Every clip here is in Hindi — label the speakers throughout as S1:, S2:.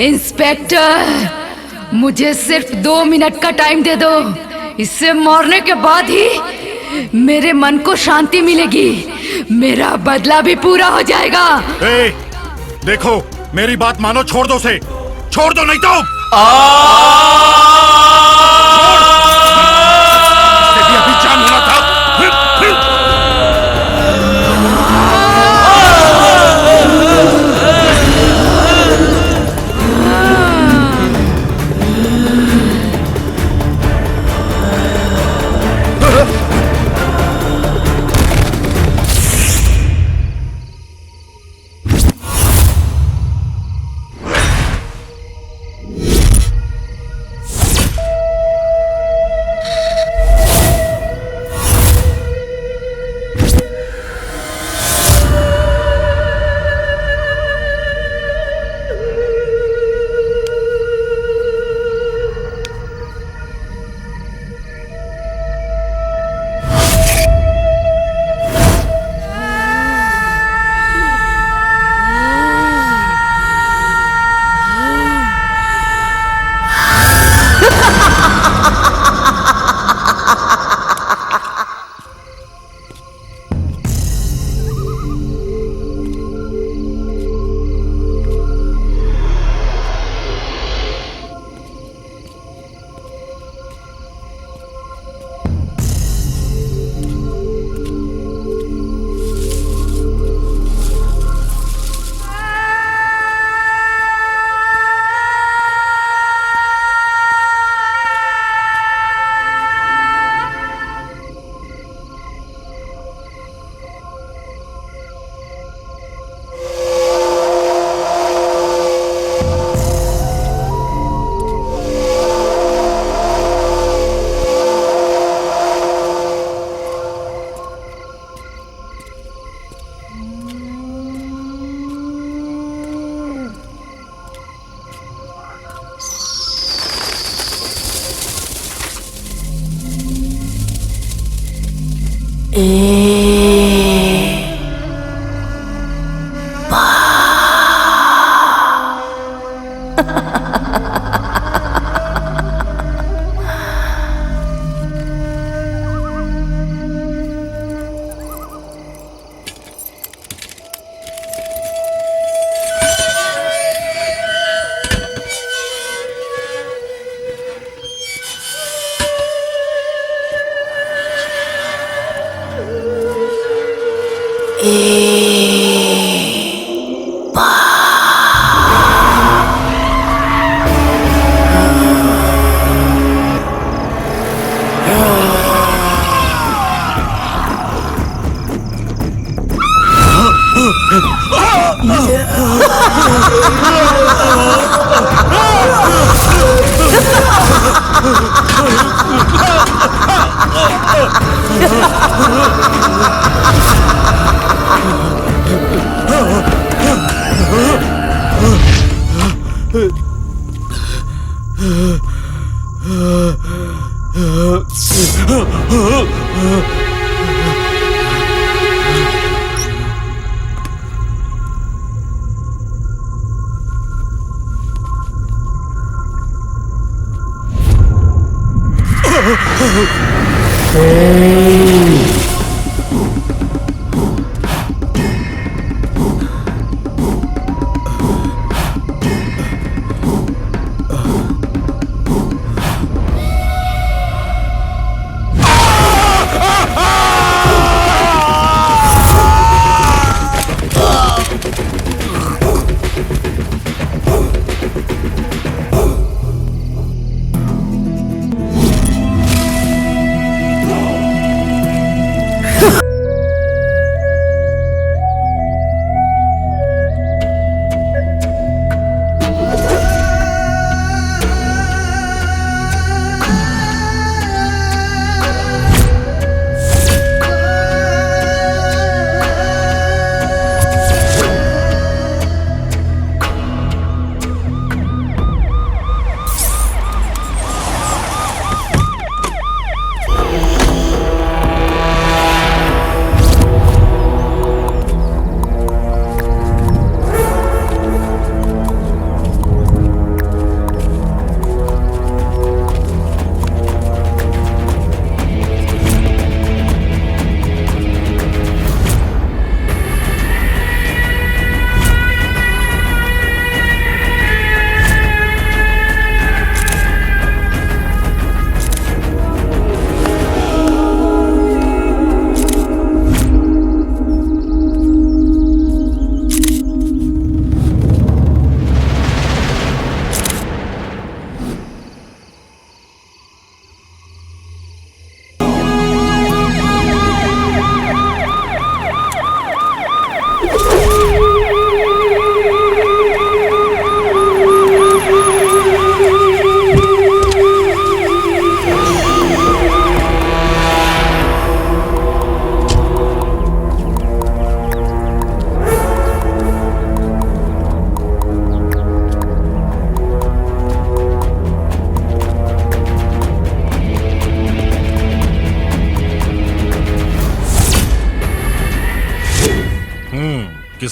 S1: इंस्पेक्टर, मुझे सिर्फ 2 मिनट का टाइम दे दो। इससे मारने के बाद ही मेरे मन को शांति मिलेगी, मेरा बदला भी पूरा हो जाएगा।
S2: देखो, मेरी बात मानो, छोड़ दो उसे, छोड़ दो नहीं तो भी अभी जान होना था।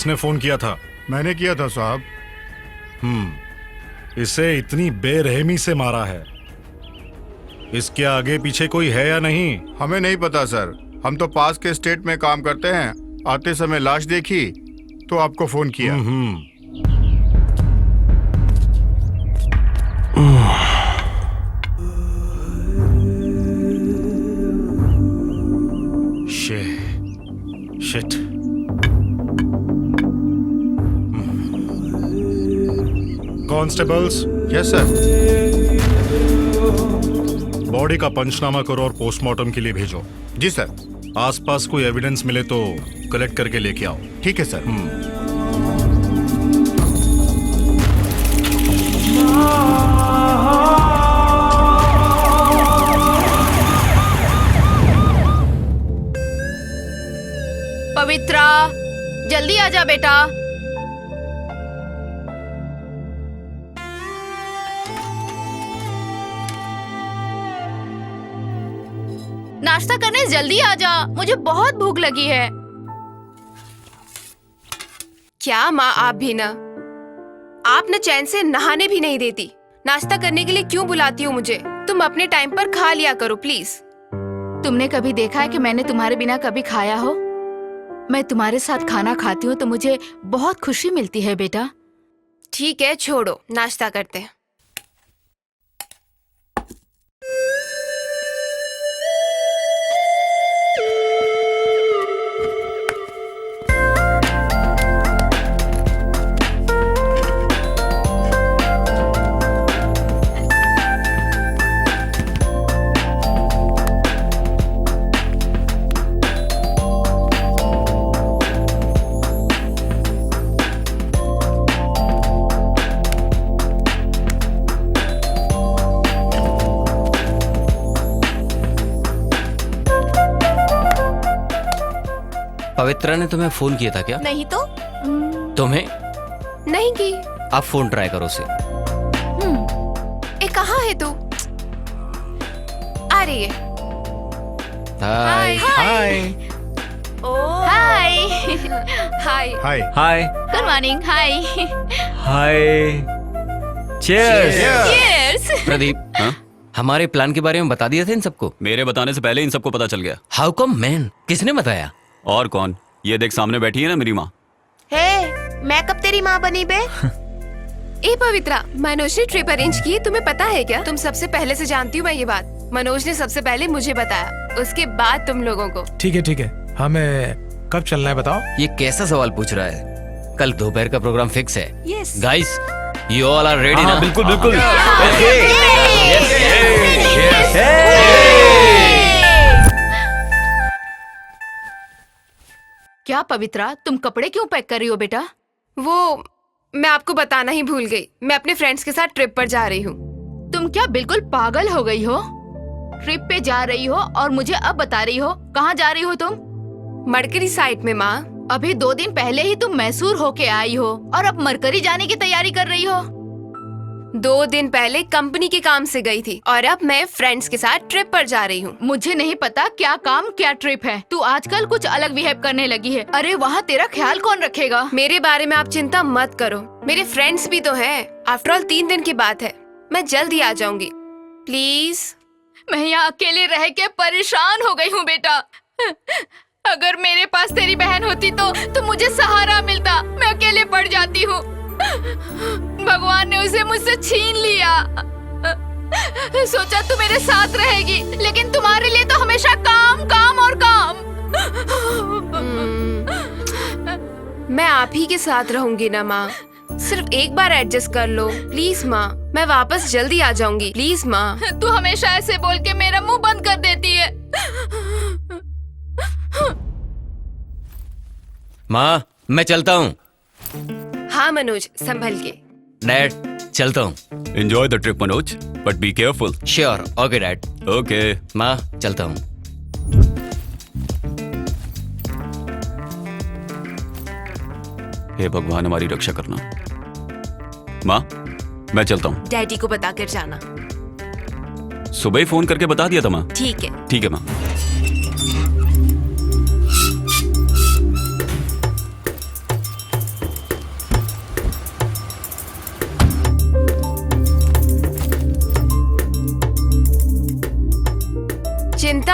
S2: किसने फोन किया था?
S3: मैंने किया था साहब।
S2: इसे इतनी बेरहमी से मारा है, इसके आगे पीछे कोई है या नहीं?
S3: हमें नहीं पता सर, हम तो पास के स्टेट में काम करते हैं। आते समय लाश देखी तो आपको फोन किया।
S2: Shit. Constables,
S3: yes sir.
S2: Body का पंचनामा करो और पोस्टमार्टम के लिए भेजो।
S3: जी सर।
S2: आसपास कोई एविडेंस मिले तो कलेक्ट करके लेके आओ।
S3: ठीक है सर।
S1: पवित्रा, जल्दी आ जा बेटा। नाश्ता करने जल्दी आ जा, मुझे बहुत भूख लगी है।
S4: क्या माँ, आप भी ना, आप न चैन से नहाने भी नहीं देती। नाश्ता करने के लिए क्यों बुलाती हो मुझे? तुम अपने टाइम पर खा लिया करो प्लीज।
S1: तुमने कभी देखा है कि मैंने तुम्हारे बिना कभी खाया हो? मैं तुम्हारे साथ खाना खाती हूँ तो मुझे बहुत खुशी मिलती है बेटा।
S4: ठीक है, छोड़ो, नाश्ता करते हैं।
S5: पवित्रा ने तुम्हें फोन किया था क्या?
S4: नहीं तो
S5: तुम्हें
S4: नहीं की।
S5: आप फोन ट्राई करो उसे।
S4: कहाँ है तू? आ रही है।
S5: Hi
S4: hi.
S1: Hi.
S4: Hi.
S3: Hi.
S5: Hi
S1: good morning. Hi.
S5: Hi. Cheers.
S1: Cheers.
S5: Pradeep, हमारे प्लान के बारे में बता दिया था इन सबको?
S6: मेरे बताने से पहले इन सबको पता चल गया।
S5: How come man? किसने बताया?
S6: और कौन? ये देख, सामने बैठी है ना मेरी माँ।
S4: हे, मैं कब तेरी माँ बनी बे? ए पवित्रा, मनोज ने ट्रिप अरेंज की, तुम्हें पता है क्या? तुम सबसे पहले से जानती हूँ मैं ये बात। मनोज ने सबसे पहले मुझे बताया, उसके बाद तुम लोगों को।
S7: ठीक है, हमें कब चलना है बताओ?
S5: ये कैसा सवाल पूछ रहा है? कल दोपहर का प्रोग्राम फिक्स है।
S4: Yes.
S5: Guys, you all are ready ना?
S6: बिल्कुल बिल्कुल।
S1: क्या पवित्रा, तुम कपड़े क्यों पैक कर रही हो बेटा?
S4: वो मैं आपको बताना ही भूल गई, मैं अपने फ्रेंड्स के साथ ट्रिप पर जा रही हूँ।
S1: तुम क्या बिल्कुल पागल हो गई हो? ट्रिप पे जा रही हो और मुझे अब बता रही हो? कहाँ जा रही हो तुम?
S4: मरकरी साइट में माँ।
S1: अभी 2 दिन पहले ही तुम मैसूर होके आई हो और अब मरकरी जाने की तैयारी कर रही हो।
S4: 2 दिन पहले कंपनी के काम से गई थी और अब मैं फ्रेंड्स के साथ ट्रिप पर जा रही हूँ।
S1: मुझे नहीं पता क्या काम क्या ट्रिप है, तू आजकल कुछ अलग बिहेव करने लगी है। अरे वहाँ तेरा ख्याल कौन रखेगा?
S4: मेरे बारे में आप चिंता मत करो, मेरे फ्रेंड्स भी तो हैं। आफ्टर ऑल 3 दिन की बात है, मैं जल्द ही आ जाऊंगी। प्लीज।
S1: मैं यहाँ अकेले रह के परेशान हो गई हूँ बेटा। अगर मेरे पास तेरी बहन होती तो मुझे सहारा मिलता। मैं अकेले पड़ जाती हूँ। भगवान ने उसे मुझसे छीन लिया। सोचा तू मेरे साथ रहेगी, लेकिन तुम्हारे लिए तो हमेशा काम काम और काम।
S4: मैं आप ही के साथ रहूंगी ना माँ, सिर्फ एक बार एडजस्ट कर लो प्लीज माँ। मैं वापस जल्दी आ जाऊंगी प्लीज माँ।
S1: तू हमेशा ऐसे बोल के मेरा मुंह बंद कर देती है।
S5: माँ, मैं चलता हूँ।
S4: हाँ मनोज, संभल के।
S5: डैड, चलता हूँ।
S6: Enjoy the trip Manoj, but be careful.
S5: Sure. Okay dad.
S6: Okay.
S5: माँ, चलता हूँ।
S6: हे भगवान, हमारी रक्षा करना। माँ, मैं चलता हूँ।
S4: डैडी को बताकर जाना।
S6: सुबह ही फोन करके बता दिया था माँ।
S4: ठीक है।
S6: ठीक है माँ।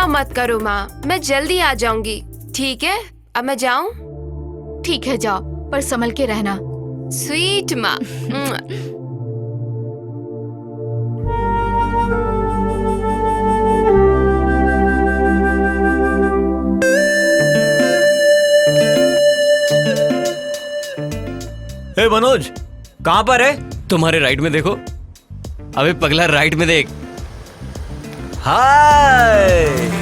S4: गुस्सा मत करो माँ, मैं जल्दी आ जाऊंगी। ठीक है, अब मैं जाऊं?
S1: ठीक है जाओ, पर संभल के रहना।
S4: स्वीट माँ।
S5: ए मनोज, कहाँ पर है? तुम्हारे राइट में देखो। अबे पगला, राइट में देख। हाय।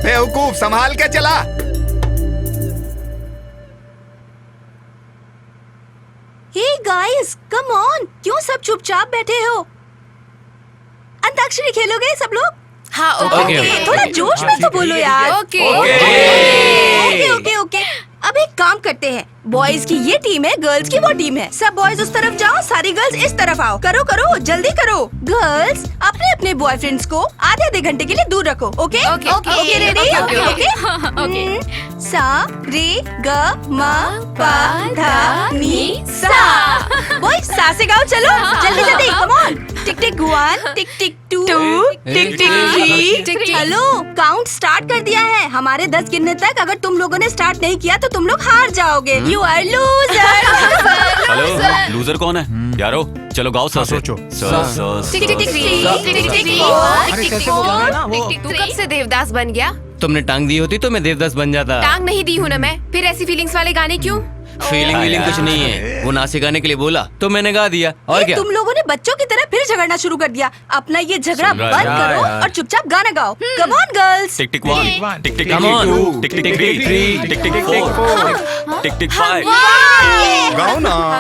S3: बेवकूफ, संभाल के चला।
S8: हे गाइस, कम ऑन, क्यों सब चुपचाप बैठे हो? अंताक्षरी खेलोगे सब लोग?
S4: हाँ
S5: ओके।
S8: थोड़ा जोश में तो बोलो यार।
S4: ओके।
S8: Okay okay okay. अब एक काम करते हैं, बॉयज की ये टीम है, गर्ल्स की वो टीम है। सब बॉयज उस तरफ जाओ, सारी गर्ल्स इस तरफ आओ। करो करो, जल्दी करो। गर्ल्स अपने अपने बॉयफ्रेंड्स को आधे घंटे के लिए दूर रखो। Okay
S4: okay,
S8: okay
S4: okay,
S8: ready?
S4: Okay,
S8: okay. सा रे ग म प ध नि सा। बॉयज सा से गाओ, चलो जल्दी जल्दी, come on. Tick tick 1, tick tick 2, tick tick 3। Hello, count start कर दिया है। हमारे 10 गिनने तक अगर तुम लोगों ने स्टार्ट नहीं किया तो तुम लोग हार जाओगे। You are loser.
S6: Hello, loser कौन है? यारो चलो गाओ सा से।
S3: सोचो।
S4: टिक टिक टिक 3, टिक टिक टिक 4, टिक टिक 4। तू कब से देवदास बन गया?
S5: तुमने टांग दी होती तो मैं देवदास बन जाता।
S4: टांग नहीं दी हूँ ना मैं, फिर ऐसी फीलिंग्स वाले गाने क्यों?
S5: फीलिंग कुछ नहीं है, वो नाचे गाने के लिए बोला तो मैंने गा दिया। और क्या?
S8: तुम लोगों ने बच्चों की तरह फिर झगड़ना शुरू कर दिया। अपना ये झगड़ा
S6: सुन रहा
S8: बंद
S6: है
S8: करो
S7: यार।
S8: और चुपचाप गाना गाओ। Come on girls.
S6: Tick tick 1, tick tick
S5: Come on.
S6: 2, टिक टिक 3, टिक टिक 4, टिक टिक 5।
S3: गाओ ना।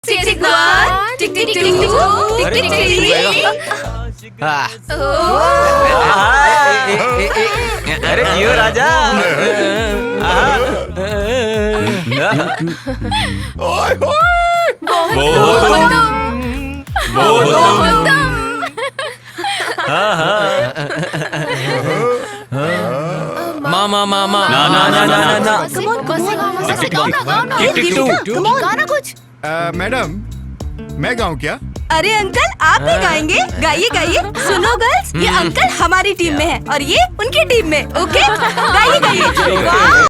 S8: टिक टिक 1, टिक टिक 2, टिक टिक 3।
S5: हाँ। अरे जियो राजा। मामा मामा
S6: ना ना ना ना ना।
S8: Come on come on.
S6: Tick tick 1, tick tick 2।
S8: Come on, गाना कुछ।
S3: मैडम, मैं गाऊं क्या?
S8: अरे अंकल, आप भी गाएंगे? गाइए गाइए। सुनो गर्ल्स, ये अंकल हमारी टीम में है और ये उनकी टीम में। ओके, गाइए गाइए। वाह!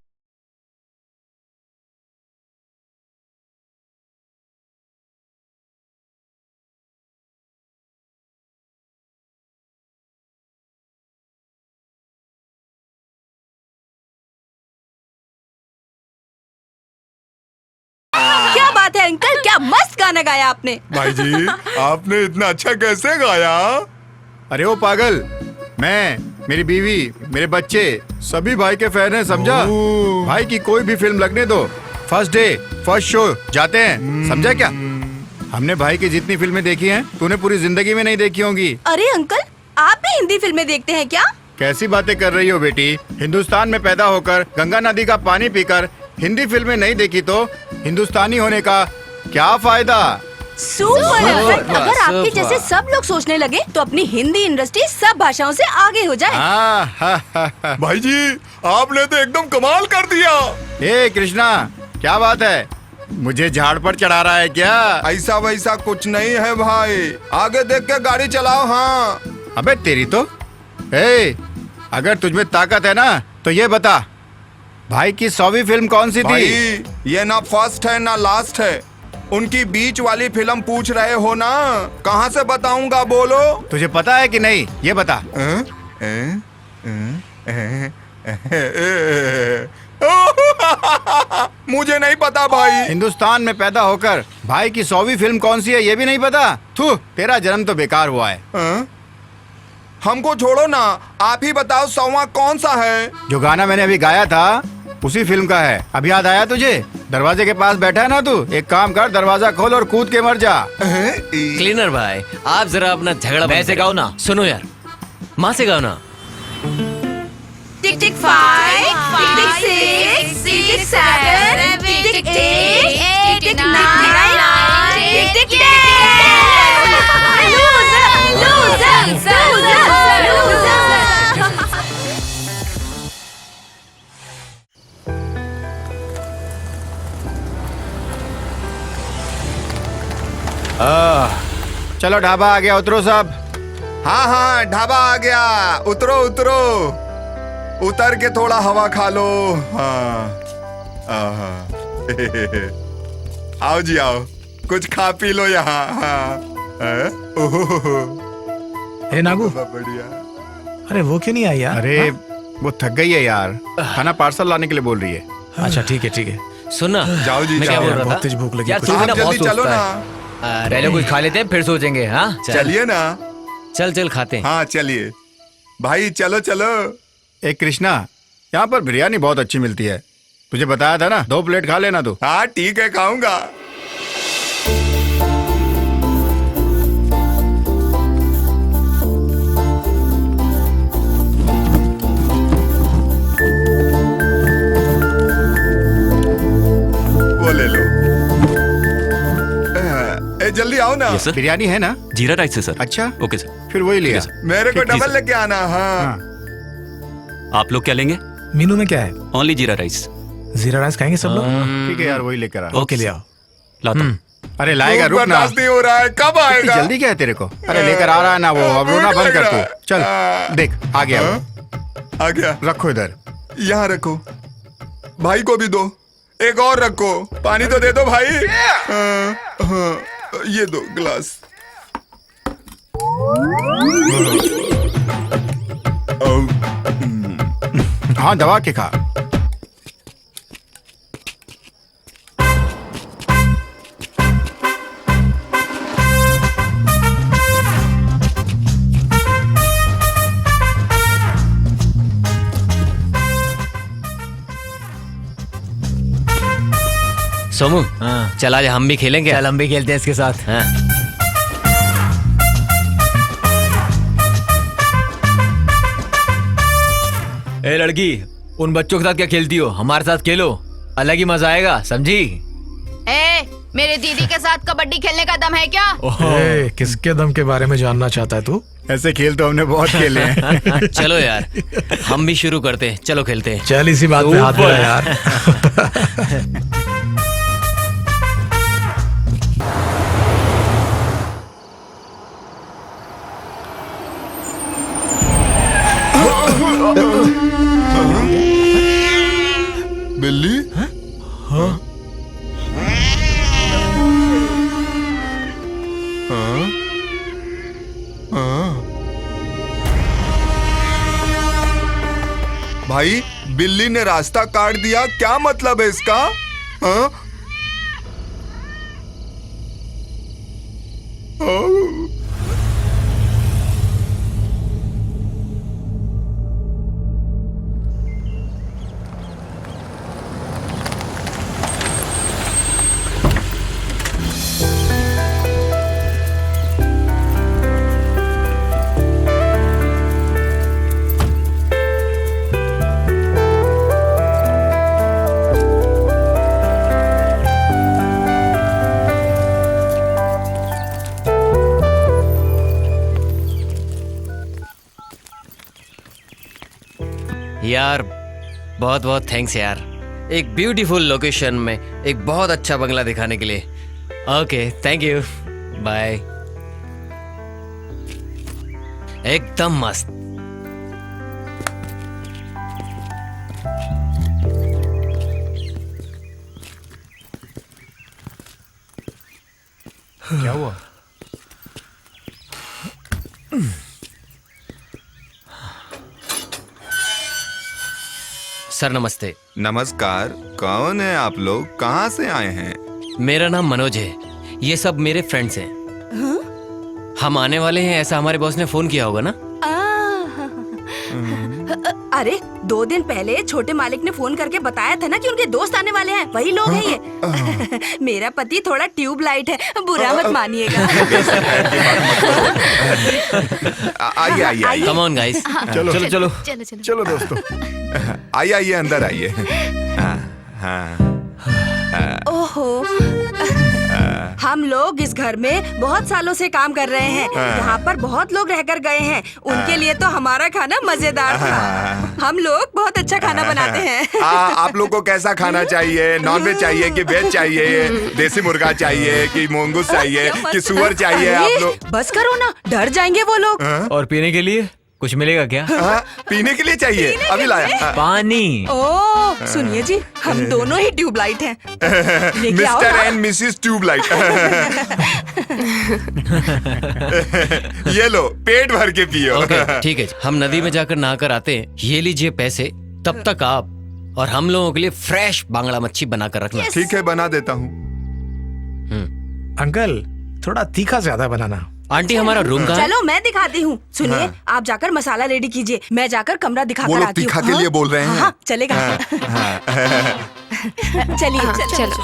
S8: क्या बात है अंकल, क्या मस्त गाना गाया आपने।
S3: भाई जी, आपने इतना अच्छा कैसे गाया? अरे वो पागल, मैं, मेरी बीवी, मेरे बच्चे सभी भाई के फैन हैं, समझा? भाई की कोई भी फिल्म लगने दो, फर्स्ट डे फर्स्ट शो जाते हैं, समझा क्या? हमने भाई की जितनी फिल्में देखी हैं, तूने पूरी जिंदगी में नहीं देखी होंगी।
S8: अरे अंकल, आप भी हिंदी फिल्में देखते हैं क्या?
S3: कैसी बातें कर रही हो बेटी? हिंदुस्तान में पैदा होकर गंगा नदी का पानी पीकर हिंदी फिल्में नहीं देखी तो हिंदुस्तानी होने का क्या फायदा?
S8: सुपर अंकल, अगर आपके जैसे सब लोग सोचने लगे तो अपनी हिंदी इंडस्ट्री सब भाषाओं से आगे हो जाए।
S3: भाई जी, आपने तो एकदम कमाल कर दिया। ए कृष्णा, क्या बात है? मुझे झाड़ पर चढ़ा रहा है क्या?
S9: ऐसा वैसा कुछ नहीं है भाई, आगे देख के गाड़ी चलाओ। हाँ
S3: अबे तेरी तो। अगर तुझमें ताकत है ना तो ये बता, भाई की 100वीं फिल्म कौन सी
S9: भाई,
S3: थी?
S9: ये ना फर्स्ट है ना लास्ट है, उनकी बीच वाली फिल्म पूछ रहे हो ना, कहाँ से बताऊंगा बोलो?
S3: तुझे पता है कि नहीं, ये बता।
S9: मुझे नहीं पता भाई।
S3: हिंदुस्तान में पैदा होकर भाई की 100वीं फिल्म कौन सी है ये भी नहीं पता? थू, तेरा जन्म तो बेकार हुआ है।
S9: हमको छोड़ो ना, आप ही बताओ 100वां कौन सा है?
S3: जो गाना मैंने अभी गाया था उसी फिल्म का है। अभी याद आया तुझे? दरवाजे के पास बैठा है ना तू, एक काम कर, दरवाजा खोल और कूद के मर जा।
S5: क्लीनर भाई, आप जरा अपना झगड़ा मैं से गाओ ना। सुनो यार, माँ से गाओ ना।
S8: टिक टिक 5, टिक टिक 6, टिक टिक 7, टिक टिक 8, टिक टिक 9, टिक टिक 10। Loser, loser, loser.
S3: चलो ढाबा आ गया, उतरो सब।
S9: हाँ हाँ, ढाबा आ गया, उतरो उतरो, उतर के थोड़ा हवा खा लो। हाँ आहा। आओ जी आओ, कुछ खा पी लो यहाँ। हाँ ओहो,
S7: हे नागू,
S9: बढ़िया।
S7: अरे वो क्यों नहीं आई यार?
S3: अरे वो थक गई है यार, खाना पार्सल लाने के लिए बोल रही है।
S7: अच्छा ठीक है ठीक है।
S5: सुनना,
S9: जाओ जी
S5: मैं क्या
S9: जाओ।
S5: बोल रहा
S7: बहुत
S5: था?
S7: तेज भूख लगी।
S5: यार
S7: कुछ
S5: तू भी
S9: आप
S5: ना बहुत
S9: जल्दी चलो
S5: सोचता
S9: ना,
S5: है। पहले कुछ खा लेते हैं फिर सोचेंगे। हाँ
S9: चलिए ना।
S5: चल चल खाते हैं।
S9: हाँ चलिए भाई, चलो चलो।
S3: एक कृष्णा, यहाँ पर बिरयानी बहुत अच्छी मिलती है, तुझे बताया था ना, 2 प्लेट खा लेना तू।
S9: हाँ ठीक है, खाऊंगा। वो ले लो। ए जल्दी आओ ना।
S6: Yes sir.
S3: बिरयानी है ना?
S6: जीरा राइस है सर।
S3: अच्छा
S6: ओके सर।
S3: फिर वही लिया।
S6: ठीक है,
S9: मेरे को
S6: जी,
S9: डबल
S6: सर।
S9: लेके आना। हाँ
S3: हाँ।
S6: आप लोग क्या लेंगे?
S7: मीनू में क्या है?
S6: ओनली जीरा राइस।
S7: जीरा राइस खाएंगे सब लोग?
S3: ठीक है यार, वही लेकर आ।
S7: ओके ले आओ।
S6: लाता हूँ।
S3: अरे लाएगा,
S9: भूख
S3: रुक ना।
S9: बर्दाश्त नहीं हो रहा है, कब
S3: इतनी
S9: आएगा?
S3: जल्दी क्या है तेरे को? अरे लेकर आ रहा है ना वो, अब रोना बंद कर तू। चल देख आ गया वो।
S9: आ गया।
S3: रखो इधर।
S9: यहाँ रखो, भाई को भी दो, एक और रखो, पानी तो दे दो भाई। हाँ, ये दो गिलास।
S3: हाँ दबा के खा।
S5: सोमू, चल आज हम भी खेलेंगे। चल हम भी खेलते हैं इसके साथ। हाँ। ए लड़की, उन बच्चों के साथ क्या खेलती हो? हमारे साथ खेलो, अलग ही मजा आएगा, समझी?
S1: ए, मेरे दीदी के साथ कबड्डी खेलने का दम है क्या?
S7: ए, किसके दम के बारे में जानना चाहता है तू?
S3: ऐसे खेल तो हमने बहुत खेले हैं।
S5: चलो यार, हम भी शुरू करते हैं। चलो खेलते हैं।
S7: चल इसी बात पे हाथ धरा यार।
S9: बिल्ली? हाँ? भाई, बिल्ली ने रास्ता काट दिया, क्या मतलब है इसका? हाँ?
S5: यार बहुत बहुत थैंक्स यार, एक ब्यूटीफुल लोकेशन में एक बहुत अच्छा बंगला दिखाने के लिए। Okay thank you, bye. एकदम मस्त।
S3: क्या हुआ?
S5: सर नमस्ते।
S9: नमस्कार, कौन है आप लोग? कहाँ से आए हैं?
S5: मेरा नाम मनोज है, ये सब मेरे फ्रेंड्स हैं। हम आने वाले हैं ऐसा हमारे बॉस ने फोन किया होगा ना?
S8: अरे 2 दिन पहले छोटे मालिक ने फोन करके बताया था ना कि उनके दोस्त आने वाले हैं, वही लोग हैं ये। मेरा पति थोड़ा ट्यूबलाइट है, बुरा मत मानिएगा।
S9: आइए आइए आइए
S5: कम ऑन गाइस,
S3: चलो
S5: चलो चलो।
S1: चलो चलो।
S3: चलो दोस्तों।
S9: आइए आइए अंदर आइए।
S8: ओहो, हम लोग इस घर में बहुत सालों से काम कर रहे हैं। यहाँ पर बहुत लोग रहकर गए हैं, उनके लिए तो हमारा खाना मजेदार था। हम लोग बहुत अच्छा खाना बनाते हैं।
S9: आप लोग को कैसा खाना चाहिए? नॉनवेज चाहिए कि वेज चाहिए? देसी मुर्गा चाहिए कि मूंगूस चाहिए कि सुअर चाहिए? आप लोग
S8: बस करो ना, डर जाएंगे वो लोग।
S5: और पीने के लिए कुछ मिलेगा क्या?
S9: पीने के लिए चाहिए, अभी लाया।
S5: पानी।
S8: ओह सुनिए जी, हम दोनों ही ट्यूबलाइट हैं। लेके आओ
S9: मिस्टर
S8: ना।
S9: And missus tubelight. ये लो, पेट भर के पियो।
S5: ओके ठीक है, हम नदी में जाकर नहाकर आते हैं। ये लीजिए पैसे, तब तक आप और हम लोगों के लिए फ्रेश बांगड़ा मच्छी बनाकर रखना।
S9: ठीक है, बना देता हूँ।
S7: अंकल थोड़ा तीखा ज्यादा बनाना।
S5: आंटी हमारा रूम कहाँ है?
S8: चलो मैं दिखाती हूँ। सुनिए, आप जाकर मसाला रेडी कीजिए, मैं जाकर कमरा
S9: वो
S8: दिखाकर
S9: लोग
S8: आती हूँ।
S9: तीखा के लिए बोल रहे हैं।
S8: हाँ, चलेगा। चलिए चलो।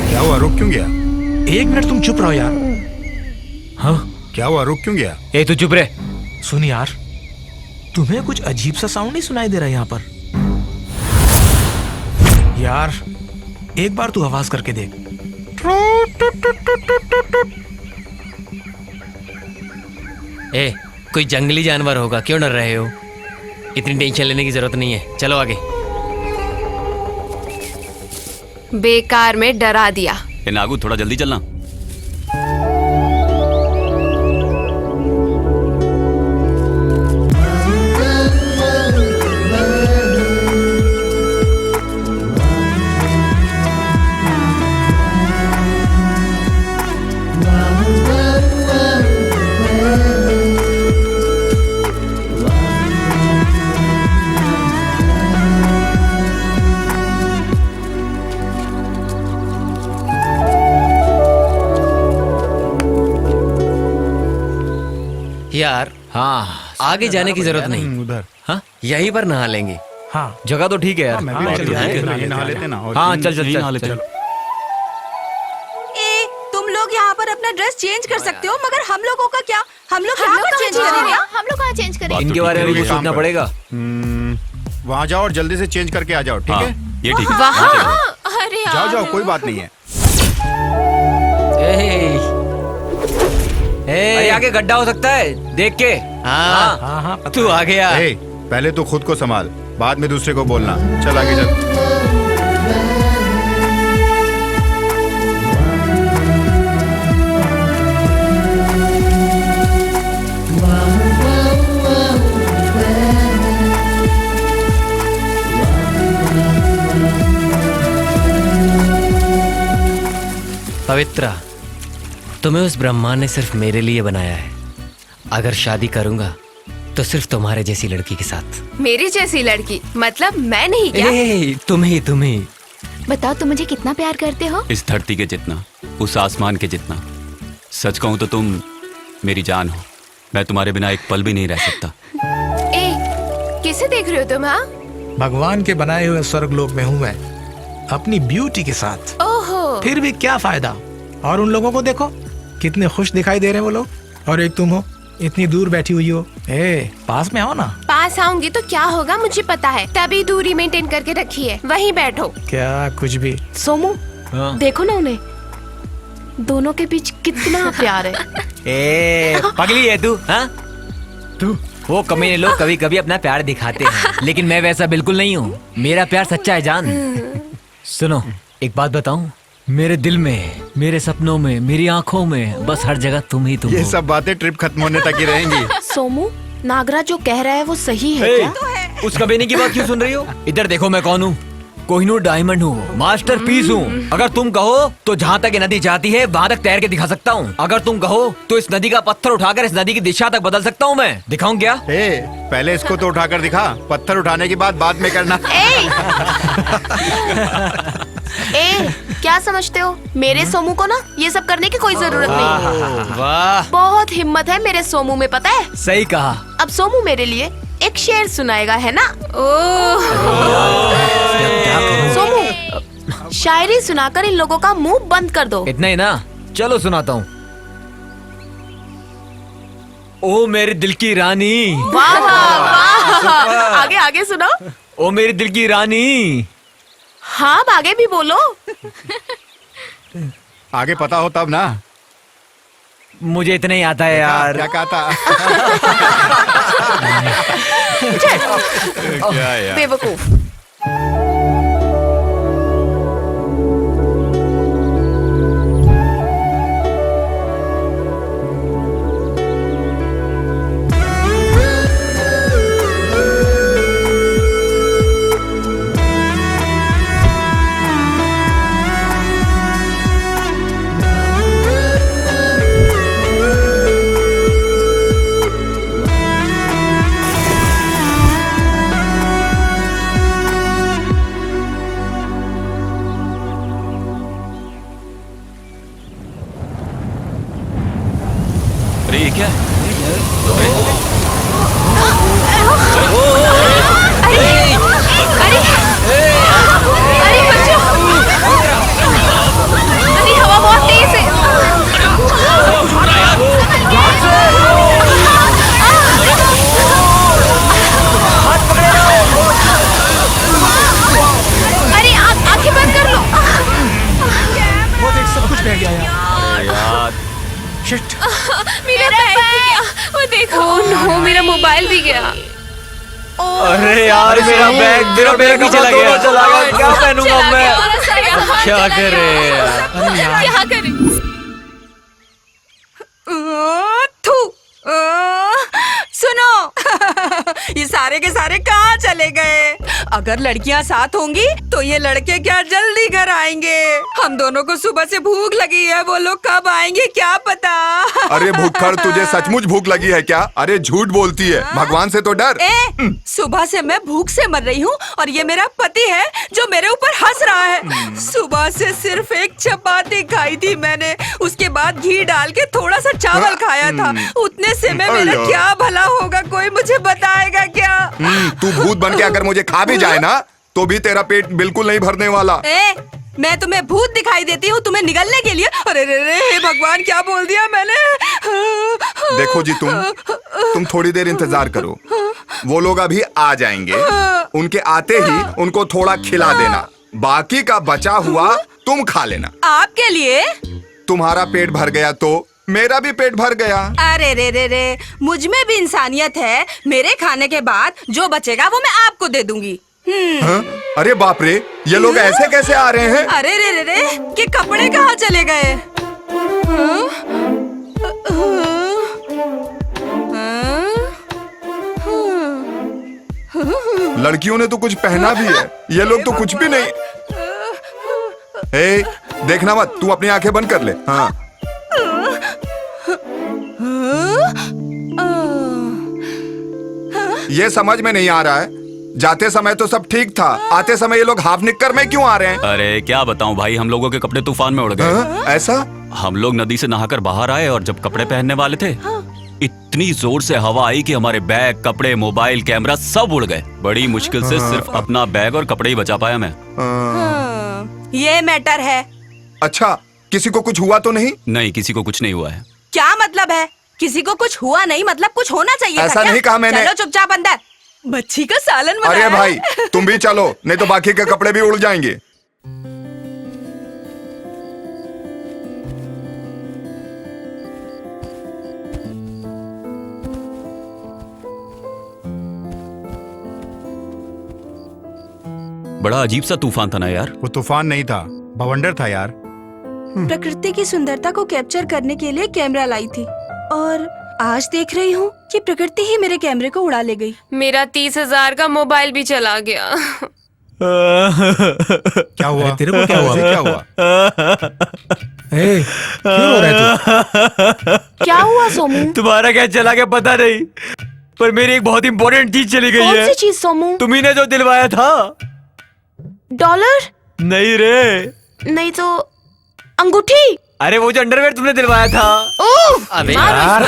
S3: क्या हुआ, रुक क्यों गया?
S7: 1 मिनट तुम चुप रहो यार। हाँ
S3: क्या हुआ, रुक क्यों गया?
S5: ए तू चुप रहे।
S7: सुन यार, तुम्हें कुछ अजीब सा साउंड नहीं सुनाई दे रहा यहाँ पर? यार एक बार तू आवाज करके देख।
S5: ए कोई जंगली जानवर होगा, क्यों डर रहे हो? इतनी टेंशन लेने की जरूरत नहीं है, चलो आगे।
S4: बेकार में डरा दिया।
S6: ए नागू, थोड़ा जल्दी चलना।
S5: यार हाँ, आगे जाने की जरूरत नहीं।
S3: उधर।
S5: हाँ, यहीं पर नहा लेंगे।
S7: हाँ
S5: जगह तो ठीक है यार।
S3: मैं भी नहा लेते ना। और
S5: हाँ
S3: तीन-
S5: चल चल
S6: नहीं, नहा
S5: चल
S6: लेते
S5: चल।
S8: ए, तुम लोग यहाँ पर अपना ड्रेस चेंज कर सकते हो, मगर हम लोगों का क्या? हम लोग यहाँ पर चेंज करेंगे।
S1: हम लोग कहाँ चेंज करेंगे?
S5: इनके बारे में भी
S3: काम
S5: सोचना
S3: करो।
S5: पड़ेगा।
S3: वहाँ जाओ और जल्दी से चेंज करके आ जाओ, ठीक
S6: हाँ,
S3: है?
S6: ये ठीक है।
S1: वहाँ? अरे
S3: जाओ
S1: यार।
S3: जाओ, कोई बात नहीं है।
S5: अरे आगे गड्ढा हो सकता है, देख के। हाँ
S7: हाँ हाँ
S5: तू आ गया।
S3: ए, पहले तो खुद को संभाल, बाद में दूसरे को बोलना। चल आगे चल।
S5: पवित्रा, तुम्हें उस ब्रह्मा ने सिर्फ मेरे लिए बनाया है। अगर शादी करूंगा तो सिर्फ तुम्हारे जैसी लड़की के साथ।
S4: मेरी जैसी लड़की? मतलब मैं नहीं क्या?
S5: तुम्हें
S1: बताओ, तुम मुझे कितना प्यार करते हो?
S6: इस धरती के जितना, उस आसमान के जितना। सच कहूं तो तुम मेरी जान हो। मैं तुम्हारे बिना एक पल भी नहीं रह सकता।
S4: ए, किसे देख रहे हो तुम? हाँ,
S7: भगवान के बनाए हुए स्वर्गलोक में हूँ मैं, अपनी ब्यूटी के साथ।
S4: ओहो।
S7: फिर भी क्या फायदा? और उन लोगों को देखो, कितने खुश दिखाई दे रहे हैं वो लोग। और एक तुम हो, इतनी दूर बैठी हुई हो। ए, पास में आओ ना।
S4: पास आऊंगी तो क्या होगा मुझे पता है, तभी दूरी मेंटेन करके रखी है। वहीं बैठो।
S7: क्या कुछ भी।
S8: सोमू, देखो ना उन्हें।
S4: दोनों के बीच कितना प्यार है।
S10: ए पगली है तू, हाँ? तू वो कमीने लोग कभी कभी अपना प्यार दिखाते हैं, लेकिन मैं वैसा बिल्कुल नहीं हूँ। मेरा प्यार सच्चा है जान। सुनो एक बात बताऊं, मेरे दिल में, मेरे सपनों में, मेरी आंखों में बस हर जगह तुम ही तुम
S3: ये
S10: हो।
S3: सब बातें ट्रिप खत्म होने तक ही रहेंगी।
S4: सोमू, नागराज जो कह रहा है वो सही है क्या?
S10: उस कमीने की बात क्यों सुन रही हो? इधर देखो मैं कौन हूँ। कोहिनूर डायमंड हूँ, मास्टर पीस हूँ। अगर तुम कहो तो जहाँ तक ये नदी जाती है वहाँ तक तैर के दिखा सकता हूँ। अगर तुम कहो तो इस नदी का पत्थर उठाकर इस नदी की दिशा तक बदल सकता हूँ मैं। दिखाऊं क्या?
S3: पहले इसको तो उठाकर दिखा, पत्थर उठाने की बात बाद में करना।
S4: क्या समझते हो? मेरे सोमू को ना ये सब करने की कोई जरूरत नहीं।
S10: वाह,
S4: बहुत हिम्मत है मेरे सोमू में, पता है?
S10: सही कहा।
S4: अब सोमू मेरे लिए एक शेर सुनाएगा, है ना? सोमू, शायरी सुनाकर इन लोगों का मुंह बंद कर दो।
S10: इतना ही ना, चलो सुनाता हूँ। ओ मेरे दिल की रानी।
S4: वाह वाह, आगे आगे सुनाओ।
S10: ओ मेरे दिल की रानी।
S4: हाँ, अब आगे भी बोलो।
S3: आगे पता हो तब ना।
S10: मुझे इतना ही आता है यार।
S3: क्या कहा था? क्या यार?
S4: बेवकूफ।
S6: अरे ये क्या है?
S4: अरे बच्चों, अरे हवा बहुत तेज है। अरे आंखें बंद कर लो।
S7: वो देख सब कुछ बह गया यार।
S6: यार
S7: शिट।
S4: मेरा बैग भी गया। वो देखो। ओह नो, मेरा मोबाइल भी गया।
S10: अरे यार मेरा बैग भी चला गया। क्या पहनूंगा मैं? क्या करे यार?
S4: क्या करें?
S8: थू। सुनो, ये सारे के सारे कहाँ चले गए? अगर लड़कियाँ साथ होंगी तो ये लड़के क्या जल्दी घर आएंगे? हम दोनों को सुबह से भूख लगी है, वो लोग कब आएंगे क्या पता।
S9: अरे भूखड़, तुझे सचमुच भूख लगी है क्या? अरे झूठ बोलती है, भगवान से तो डर।
S8: सुबह से मैं भूख से मर रही हूँ और ये मेरा पति है जो मेरे ऊपर हंस रहा है। सुबह से सिर्फ एक चपाती खाई थी मैंने, उसके बाद घी डाल के थोड़ा सा चावल खाया था। उतने से में मेरा क्या भला होगा? कोई मुझे बताएगा क्या?
S9: तू भूत बन के अगर मुझे खा भी जाए ना तो भी तेरा पेट बिल्कुल नहीं भरने वाला।
S8: मैं तुम्हें भूत दिखाई देती हूँ तुम्हें निगलने के लिए? अरे रे रे, हे भगवान, क्या बोल दिया मैंने?
S9: देखो जी, तुम थोड़ी देर इंतजार करो, वो लोग अभी आ जाएंगे। उनके आते ही उनको थोड़ा खिला देना, बाकी का बचा हुआ तुम खा लेना।
S8: आपके लिए?
S9: तुम्हारा पेट भर गया तो मेरा भी पेट भर गया।
S8: अरे रे रे रे, मुझ में भी इंसानियत है। मेरे खाने के बाद जो बचेगा वो मैं आपको दे दूंगी।
S9: हाँ? अरे बाप रे, ये लोग ऐसे कैसे आ रहे हैं?
S8: अरे रे रे रे, ये कपड़े कहाँ चले गए?
S9: लड़कियों ने तो कुछ पहना भी है, ये लोग तो कुछ भी नहीं। ए, देखना मत, तू अपनी आंखें बंद कर ले। हाँ। ये समझ में नहीं आ रहा है, जाते समय तो सब ठीक था, आते समय ये लोग हाफ निक्कर में क्यों आ रहे हैं?
S6: अरे क्या बताऊं भाई, हम लोगों के कपड़े तूफान में उड़ गए।
S9: हाँ? ऐसा?
S6: हम लोग नदी से नहाकर बाहर आए और जब कपड़े पहनने वाले थे, इतनी जोर से हवा आई कि हमारे बैग, कपड़े, मोबाइल, कैमरा सब उड़ गए। बड़ी मुश्किल से सिर्फ अपना बैग और कपड़े ही बचा पाया मैं।
S8: ये मैटर है।
S9: अच्छा, किसी को कुछ हुआ तो नहीं?
S6: नहीं, किसी को कुछ नहीं हुआ है।
S8: क्या मतलब है? किसी को कुछ हुआ नहीं मतलब कुछ होना चाहिए।
S9: ऐसा नहीं कहा मैंने।
S8: चलो चुपचाप अंदर। मच्छी का सालन बनाया।
S9: अरे भाई, तुम भी चलो, नहीं तो बाकी के कपड़े भी उड़ जाएंगे।
S6: बड़ा अजीब सा तूफान था ना यार।
S3: वो तूफान नहीं था, बवंडर था यार।
S8: प्रकृति की सुंदरता को कैप्चर करने के लिए कैमरा लाई थी और आज देख रही हूँ कि प्रकृति ही मेरे कैमरे को उड़ा ले गई।
S4: मेरा 30,000 का मोबाइल भी चला गया।
S3: क्या हुआ?
S7: अरे तेरे को क्या हुआ?
S3: क्या हुआ?
S7: ए, क्यों रो रहा है तू?
S8: क्या हुआ सोमू?
S10: तुम्हारा क्या चला गया पता नहीं, पर मेरी एक बहुत इंपॉर्टेंट चीज चली गई
S8: कौन
S10: है।
S8: सी चीज सोमू?
S10: तुम्ही ने जो दिलवाया था।
S8: डॉलर?
S10: नहीं रे,
S8: नहीं तो अंगूठी?
S10: अरे वो जो अंडरवेयर तुमने दिलवाया था।
S5: अबे यार,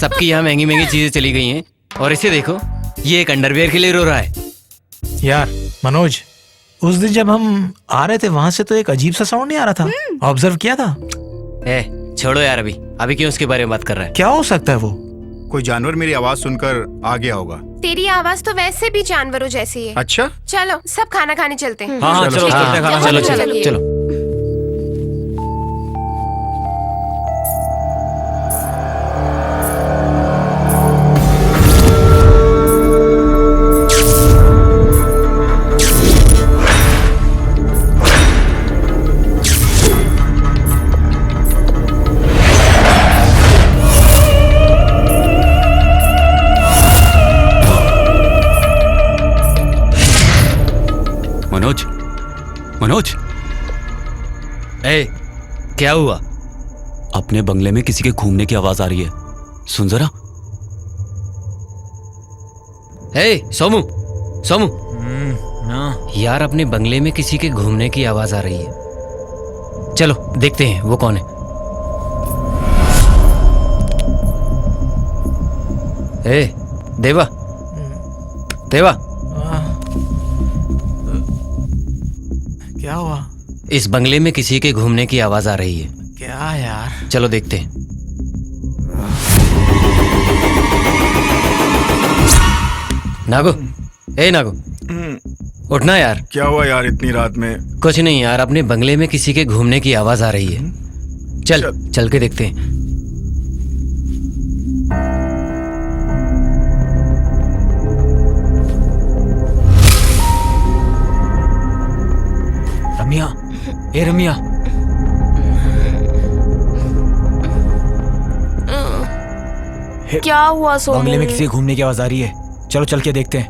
S5: सबकी यहाँ महंगी महंगी चीजें चली गई हैं और इसे देखो, ये एक अंडरवेयर के लिए रो रहा है।
S7: यार मनोज, उस दिन जब हम आ रहे थे वहां से तो एक अजीब सा साउंड नहीं आ रहा था? ऑब्जर्व किया था?
S5: छोड़ो यार, अभी क्यों उसके बारे में बात कर रहा है?
S7: क्या हो सकता है वो?
S3: कोई जानवर मेरी आवाज सुनकर आ गया होगा।
S4: तेरी आवाज तो वैसे भी जानवरों जैसी है।
S3: अच्छा,
S4: चलो सब खाना खाने चलते हैं।
S10: हाँ
S3: चलो,
S10: चलो
S3: हाँ,
S10: चलते हैं खाना
S5: चलो
S10: खाने।
S5: चलो चलो।
S6: मनोज, मनोज,
S5: क्या हुआ?
S6: अपने बंगले में किसी के घूमने की आवाज आ रही है, सुन जरा।
S5: सोमू, सोमू,
S10: हाँ।
S5: यार अपने बंगले में किसी के घूमने की आवाज आ रही है। चलो देखते हैं वो कौन है। देवा, देवा,
S7: क्या हुआ?
S5: इस बंगले में किसी के घूमने की आवाज आ रही है।
S7: क्या यार?
S5: चलो देखते हैं। नागो, नागो, उठना यार।
S3: क्या हुआ यार इतनी रात में?
S5: कुछ नहीं यार, अपने बंगले में किसी के घूमने की आवाज आ रही है। चल के देखते हैं।
S10: रम्या, रम्या,
S8: क्या हुआ सोमू?
S10: बंगले में किसी के घूमने की आवाज आ रही है। चलो चल के देखते हैं।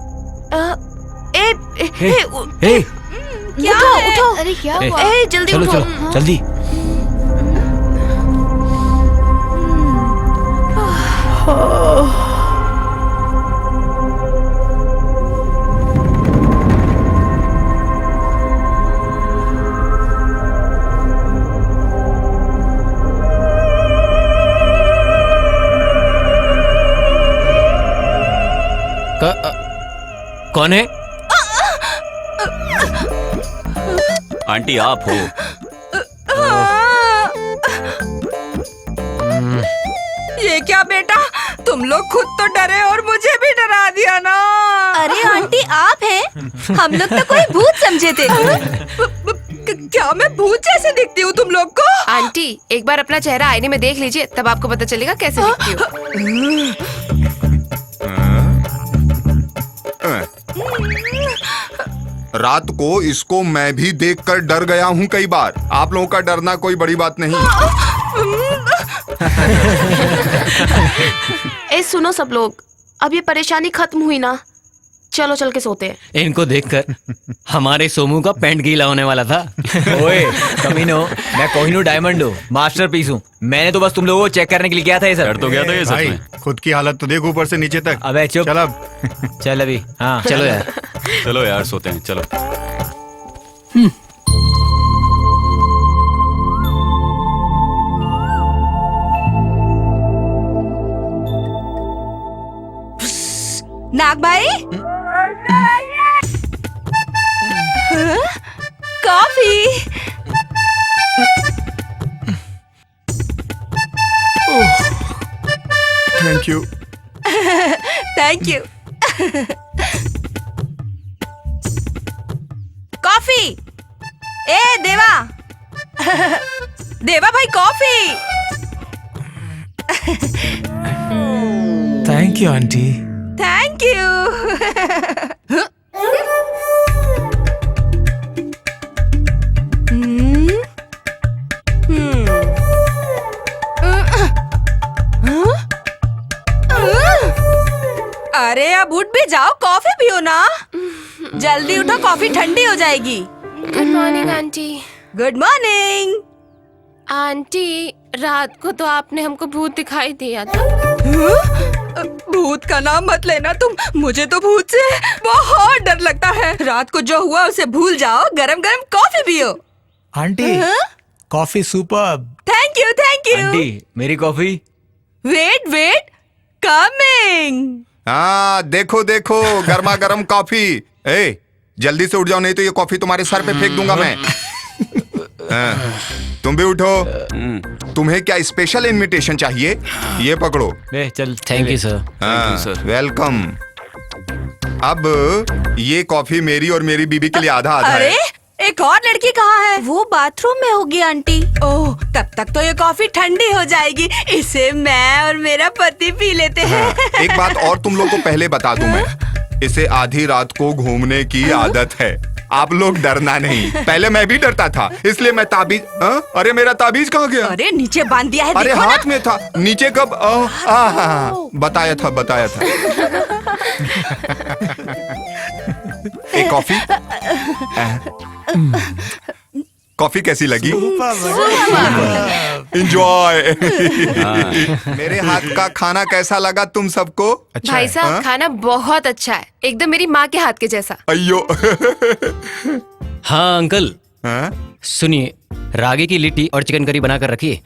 S8: क्या है? उठो।
S1: अरे क्या हुआ?
S8: जल्दी
S10: चलो
S8: उठो।
S10: चलो जल्दी।
S5: कौन है?
S6: आंटी आप हो?
S8: ये क्या बेटा, तुम लोग खुद तो डरे और मुझे भी डरा दिया ना। अरे आंटी आप हैं? हम लोग तो कोई भूत समझे थे। क्या मैं भूत जैसे दिखती हूँ तुम लोग को?
S4: आंटी एक बार अपना चेहरा आईने में देख लीजिए, तब आपको पता चलेगा कैसे दिखती हो।
S9: रात को इसको मैं भी देखकर डर गया हूँ कई बार। आप लोगों का डरना कोई बड़ी बात नहीं।
S8: सुनो सब लोग, अब ये परेशानी खत्म हुई ना, चलो चल के सोते हैं।
S5: इनको देखकर हमारे सोमू का पैंट गीला होने वाला था।
S10: ओए कमीनो, मैं कोहिनूर डायमंड हूँ, मास्टरपीस हूँ। मैंने तो बस तुम लोगों को चेक करने के लिए किया था ये सब।
S6: डर तो गया था ये सच
S3: भाई
S6: में।
S3: खुद की हालत तो देख ऊपर से नीचे तक।
S10: अबे चुप।
S3: चल अब।
S10: चल अभी। हाँ
S5: चलो यार।
S6: चलो यार सोते हैं, चलो।
S8: नाग भाई, coffee.
S3: Thank you.
S8: Thank you. Coffee. देवा, देवा भाई coffee.
S7: Thank you aunty.
S8: Thank you. अब उठ भी जाओ, कॉफी पियो ना। जल्दी उठो, कॉफी ठंडी हो जाएगी।
S4: Good morning aunty.
S8: Good morning.
S4: Aunty, रात को तो आपने हमको भूत दिखाई दिया था।
S8: भूत का नाम मत लेना तुम, मुझे तो भूत से बहुत डर लगता है। रात को जो हुआ उसे भूल जाओ, गरम गरम कॉफी पियो।
S7: Aunty, coffee superb.
S8: Thank you thank you.
S10: Aunty मेरी कॉफी।
S8: Wait wait, coming.
S9: हाँ देखो देखो, गर्मा गर्म कॉफी। ए, जल्दी से उठ जाओ, नहीं तो ये कॉफी तुम्हारे सर पे फेंक दूंगा मैं। हाँ, तुम भी उठो। तुम्हें क्या स्पेशल इनविटेशन चाहिए? ये पकड़ो।
S10: चल।
S5: Thank you sir.
S9: हाँ, वेलकम। अब ये कॉफी मेरी और मेरी बीबी के लिए आधा आधा
S8: अरे
S9: है।
S8: एक और लड़की कहाँ है? वो बाथरूम में होगी आंटी। ओह, तब तक तो ये कॉफी ठंडी हो जाएगी। इसे मैं और मेरा पति पी लेते हैं।
S9: हाँ, एक बात और तुम लोग को पहले बता दूं मैं, इसे आधी रात को घूमने की आदत है। आप लोग डरना नहीं। पहले मैं भी डरता था, इसलिए मैं ताबीज। अरे मेरा ताबीज कहाँ गया?
S8: अरे नीचे बांध दिया है।
S9: अरे
S8: देखो
S9: हाथ में था, नीचे कब? बताया था। एक कॉफी। कॉफी कैसी लगी? इंजॉय। मेरे हाथ का खाना कैसा लगा तुम सबको?
S3: अच्छा
S4: भाई
S3: है।
S4: साहब, खाना बहुत अच्छा है, एकदम मेरी माँ के हाथ के जैसा।
S9: अयो।
S5: हाँ अंकल,
S9: हाँ?
S5: सुनिए, रागी की लिट्टी और चिकन करी बना कर रखिए,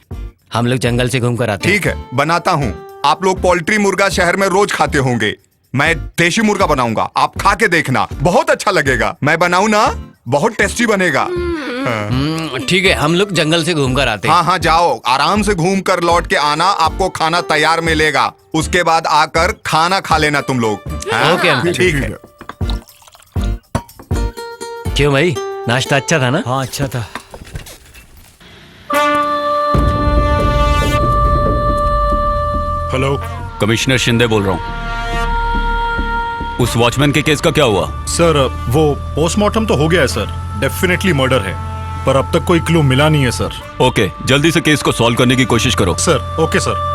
S5: हम लोग जंगल से घूम कर आते हैं।
S9: ठीक है, बनाता हूँ। आप लोग पोल्ट्री मुर्गा शहर में रोज खाते होंगे, मैं देशी मुर्गा बनाऊंगा, आप खा के देखना, बहुत अच्छा लगेगा। मैं बनाऊं ना, बहुत टेस्टी बनेगा।
S5: ठीक है, हम लोग जंगल से घूम कर आते हैं।
S9: हाँ हाँ, जाओ, आराम से घूम कर लौट के आना, आपको खाना तैयार मिलेगा। उसके बाद आकर खाना खा लेना तुम लोग। हाँ?
S5: Okay uncle.
S9: ठीक है।
S5: क्यों भाई, नाश्ता अच्छा था ना?
S10: हाँ अच्छा था।
S2: हेलो,
S6: कमिश्नर शिंदे बोल रहा हूँ। उस वॉचमैन के केस का क्या हुआ?
S2: सर वो पोस्टमार्टम तो हो गया है सर, डेफिनेटली मर्डर है, पर अब तक कोई क्लू मिला नहीं है सर।
S6: ओके, जल्दी से केस को सॉल्व करने की कोशिश करो।
S2: Sir, okay sir.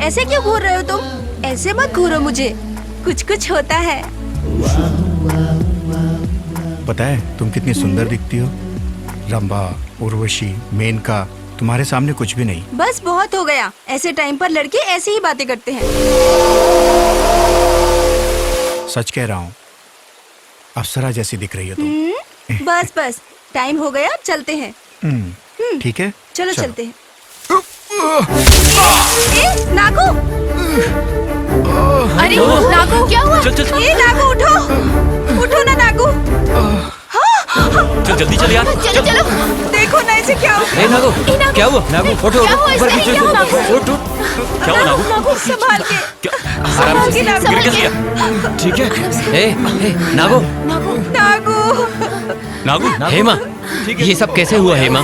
S8: ऐसे क्यों घूर रहे हो तुम? ऐसे मत घूरो मुझे, कुछ कुछ होता है।
S3: पता है तुम कितनी सुंदर दिखती हो। रंभा, उर्वशी, मेनका, तुम्हारे सामने कुछ भी नहीं।
S8: बस बहुत हो गया, ऐसे टाइम पर लड़के ऐसी ही बातें करते हैं।
S3: सच कह रहा हूँ, अप्सरा जैसी दिख रही हो तुम।
S8: बस बस, टाइम हो गया, चलते हैं।
S3: ठीक है,
S8: चलो चलते हैं। ए, नागू!
S4: अरे नागू, क्या हुआ?
S8: ए नागू, उठो, उठो ना नागू।
S5: चल जल्दी चल यार।
S4: चलो चलो।
S8: देखो ना इसे क्या हुआ।
S5: ए नागू, क्या हुआ? नागू उठो,
S4: क्या हुआ
S5: ऊपर
S4: इसे?
S5: नीचे
S4: क्या हुआ?
S5: उठ। क्या हुआ नागू?
S8: नागू संभाल के,
S5: आराम से,
S8: नागू।
S5: गिर गया। ठीक है। ए नागू,
S8: नागू,
S6: नागू,
S5: हेमा, ये सब कैसे हुआ हेमा?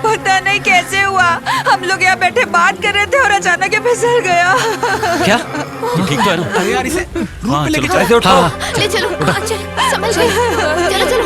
S8: पता नहीं कैसे हुआ। हम लोग यहाँ बैठे बात कर रहे थे और अचानक ये फिसल गया।
S5: क्या तू ठीक तो है ना?
S7: अरे यार, इसे रूम पे लेके
S6: चलो,
S7: चलो।
S5: हाँ,
S4: ले चलो, चलो, समझ गई। चलो चलो।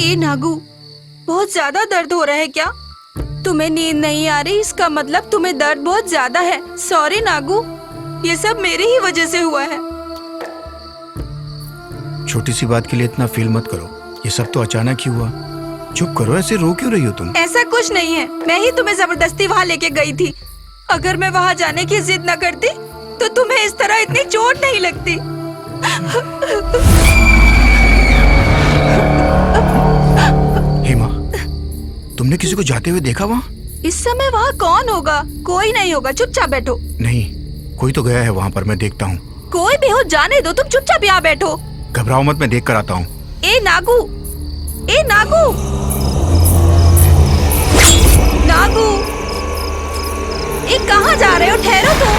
S8: ए नागू, बहुत ज्यादा दर्द हो रहा है क्या? तुम्हें नींद नहीं आ रही, इसका मतलब तुम्हें दर्द बहुत ज्यादा है। सॉरी नागू। ये सब मेरी ही वजह से हुआ है।
S3: छोटी सी बात के लिए इतना फील मत करो, ये सब तो अचानक ही हुआ। चुप करो, ऐसे रो क्यों रही हो तुम?
S8: ऐसा कुछ नहीं है, मैं ही तुम्हें जबरदस्ती वहाँ लेके गई थी। अगर मैं वहाँ जाने की जिद न करती तो तुम्हें इस तरह इतनी चोट नहीं लगती।
S3: हेमा, तुमने किसी को जाते हुए देखा वहाँ?
S8: इस समय वहाँ कौन होगा? कोई नहीं होगा, चुपचाप बैठो।
S3: नहीं, कोई तो गया है वहाँ पर, मैं देखता हूँ।
S8: कोई भी हो जाने दो, तुम चुपचाप यहाँ बैठो।
S3: घबराओ मत, मैं देख कर आता हूँ।
S8: ए नागू, ए नागू, नागू, ए कहाँ जा रहे हो? ठहरो तो।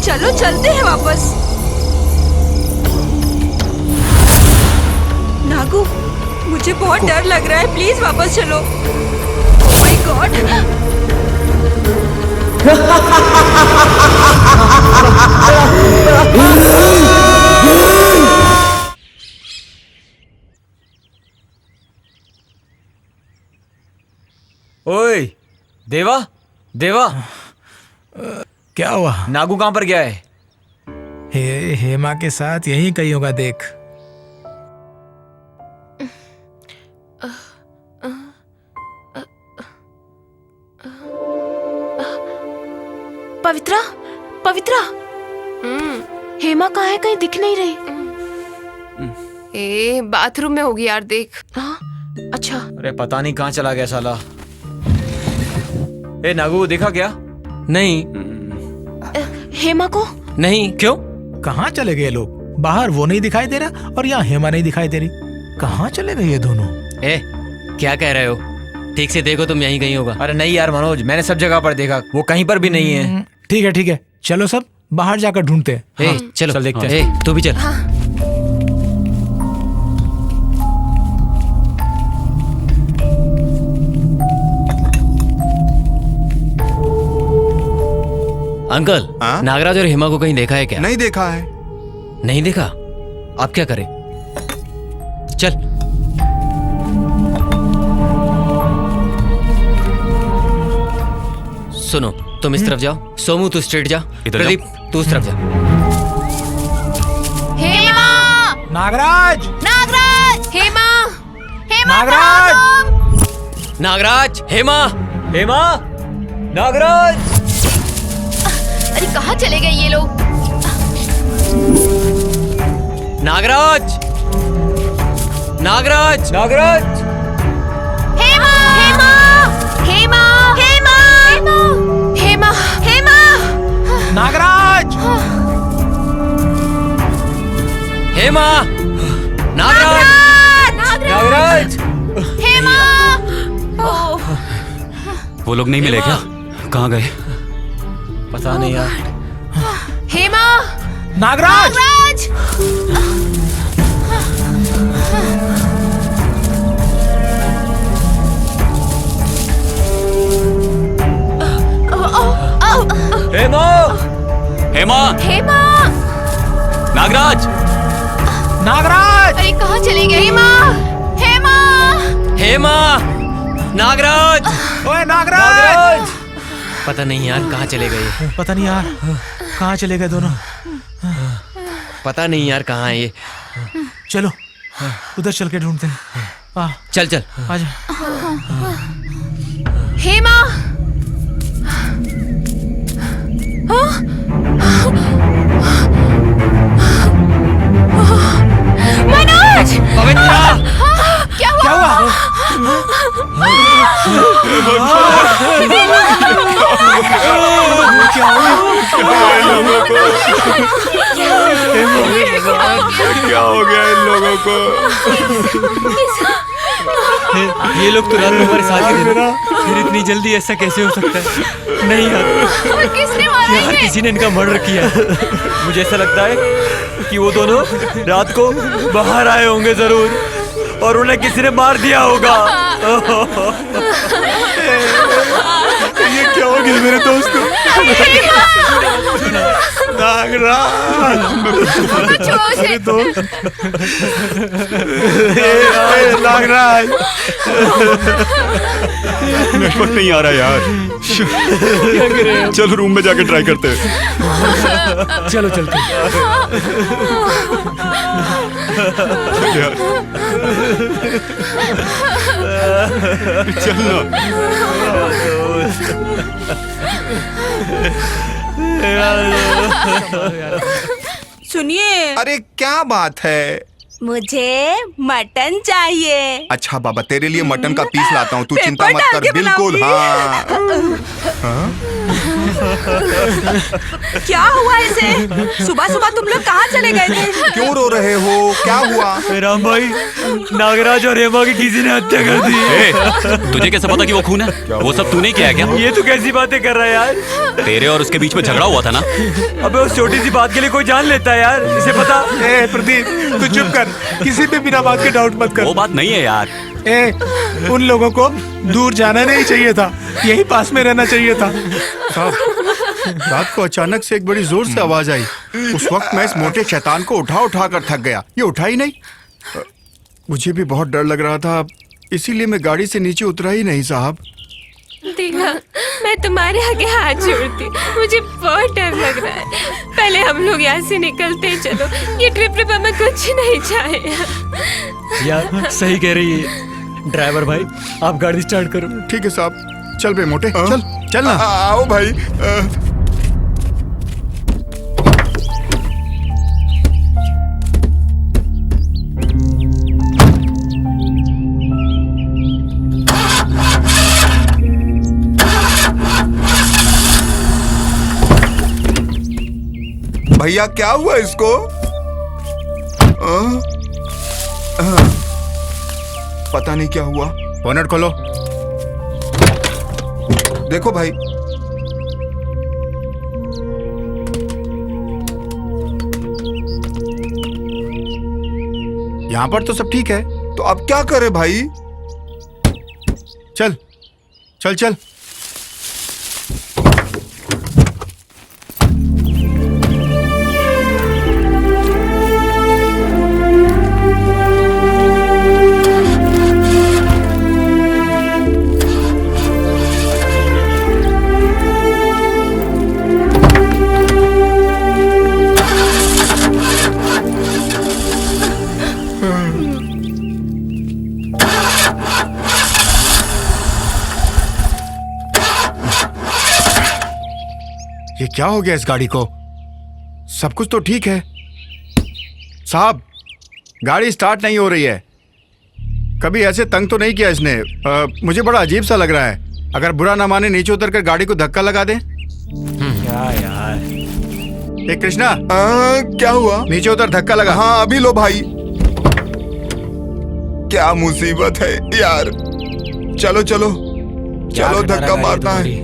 S8: चलो चलते हैं वापस। नागू, मुझे बहुत डर लग रहा है, प्लीज वापस चलो। Oh my God.
S10: ओए देवा, देवा,
S7: क्या हुआ?
S10: नागू कहाँ पर गया है?
S7: हेमा के साथ यहीं कहीं होगा, देख।
S4: पवित्रा, पवित्रा, हेमा कहाँ है? कहीं दिख नहीं रही। ए बाथरूम में होगी यार, देख। हाँ, अच्छा।
S10: अरे पता नहीं कहाँ चला गया साला। ए नागू, देखा क्या?
S5: नहीं
S4: हेमा को
S5: नहीं, क्यों?
S7: कहाँ चले गए लोग? बाहर वो नहीं दिखाई दे रहा और यहाँ हेमा नहीं दिखाई दे रही। कहाँ चले गए ये दोनों?
S5: ए क्या कह रहे हो? ठीक से देखो, तुम यहीं कहीं होगा।
S10: अरे नहीं यार मनोज, मैंने सब जगह पर देखा, वो कहीं पर भी नहीं है।
S7: ठीक है ठीक है, चलो सब बाहर जाकर ढूंढते हैं।
S5: ए, चलो
S10: चल देखते हैं।
S5: ए, तू भी चल। अंकल,
S9: हाँ?
S5: नागराज और हेमा को कहीं देखा है क्या?
S9: नहीं देखा है।
S5: नहीं देखा? आप क्या करें? चल। सुनो, तुम इस तरफ जाओ। सोमू तू स्ट्रेट जा।
S6: इधर
S5: प्रदीप तू उस तरफ जा।
S1: हेमा,
S7: नागराज,
S1: नागराज, हेमा, हेमा,
S7: नागराज,
S5: नागराज, हेमा,
S10: हेमा, नागराज।
S1: अरे कहाँ चले गए ये लोग?
S5: नागराज, नागराज,
S10: नागराज,
S1: हेमा, हेमा, हेमा, हेमा, हेमा, हेमा,
S7: नागराज,
S5: हेमा, नागराज,
S10: नागराज।
S1: हेमा।
S6: वो लोग नहीं मिले क्या? कहाँ गए?
S10: पता नहीं यार।
S1: हेमा,
S7: नागराज,
S1: नागराज।
S10: हेमा,
S6: हेमा,
S1: हेमा,
S6: नागराज,
S7: नागराज,
S1: अरे कहाँ चले गए? हेमा, हेमा,
S5: हेमा, नागराज।
S7: ओए नागराज।
S5: पता नहीं यार कहाँ चले गए।
S7: पता नहीं यार कहाँ चले गए दोनों।
S5: पता नहीं यार कहाँ है ये।
S7: चलो उधर चल के ढूंढते हैं।
S5: चल चल।
S7: आजा।
S1: हेमा, मनोज,
S5: पवित्रा,
S1: क्या हुआ?
S9: क्या हो गया इन लोगों को?
S5: ये लोग तो रात में हमारे साथ ही थे, फिर इतनी जल्दी ऐसा कैसे हो सकता है? नहीं यार,
S1: किसने मारा
S5: यार
S1: इन्हें?
S5: किसी ने इनका मर्डर किया है। मुझे ऐसा लगता है कि वो दोनों रात को बाहर आए होंगे जरूर और उन्हें किसी ने मार दिया होगा।
S3: ये क्या हो गया मेरे दोस्त को? नागराज,
S4: छोड़
S3: दोस्त, नागराज, मेरे को नहीं आ रहा यार। चलो रूम में जाके ट्राई करते हैं।
S10: चलो चलते।
S3: चल ना।
S8: सुनिए,
S9: अरे क्या बात है?
S8: मुझे मटन चाहिए।
S9: अच्छा बाबा, तेरे लिए मटन का पीस लाता हूँ, तू
S8: पेपर
S9: चिंता मत
S8: डाल
S9: कर।
S8: के
S9: बिल्कुल,
S8: बनाऊंगी।
S9: हाँ।
S8: क्या हुआ इसे? सुबह सुबह तुम लोग कहाँ चले गए थे?
S9: क्यों रो रहे हो? क्या हुआ?
S10: राम भाई, नागराज और हेमा की किसी ने हत्या कर दी।
S6: तुझे कैसे पता कि वो खून है? वो सब तूने किया है क्या?
S10: ये तो कैसी बातें कर रहा है यार?
S6: तेरे और उसके बीच में झगड़ा हुआ था ना?
S10: अबे उस छोटी सी बात के लिए कोई जान लेता है यार, इसे पता।
S7: ए प्रदीप, तू चुप कर, किसी पे बिना बात के डाउट मत कर।
S6: वो बात नहीं है यार।
S7: ए, उन लोगों को दूर जाना नहीं चाहिए था, यही पास में रहना चाहिए था।
S3: साहब, रात को अचानक से एक बड़ी जोर से आवाज आई। उस वक्त मैं इस मोटे शैतान को उठा कर थक गया। ये उठा ही नहीं। मुझे भी बहुत डर लग रहा था, इसीलिए मैं गाड़ी से नीचे उतरा ही नहीं साहब।
S4: देखा, मैं तुम्हारे आगे हाथ जोड़ती, मुझे बहुत डर लग रहा है। पहले हम लोग यहाँ से निकलते हैं, चलो। ये ट्रिप हमें कुछ नहीं चाहिए।
S10: यार सही कह रही है ड्राइवर भाई, आप गाड़ी स्टार्ट करो।
S3: ठीक है साहब, चल बे मोटे, चल चल ना।
S9: आओ भाई। भैया क्या हुआ इसको? पता नहीं क्या हुआ।
S3: बोनट खोलो।
S9: देखो भाई,
S3: यहाँ पर तो सब ठीक है।
S9: तो अब क्या करे भाई?
S3: चल चल चल। ये क्या हो गया इस गाड़ी को? सब कुछ तो ठीक है साहब, गाड़ी स्टार्ट नहीं हो रही है। कभी ऐसे तंग तो नहीं किया इसने। मुझे बड़ा अजीब सा लग रहा है। अगर बुरा ना माने नीचे उतर कर गाड़ी को धक्का लगा दे।
S10: क्या यार?
S3: ए कृष्णा,
S9: क्या हुआ?
S3: नीचे उतर, धक्का लगा।
S9: हाँ अभी लो भाई। क्या मुसीबत है यार। चलो चलो चलो, धक्का मारना है।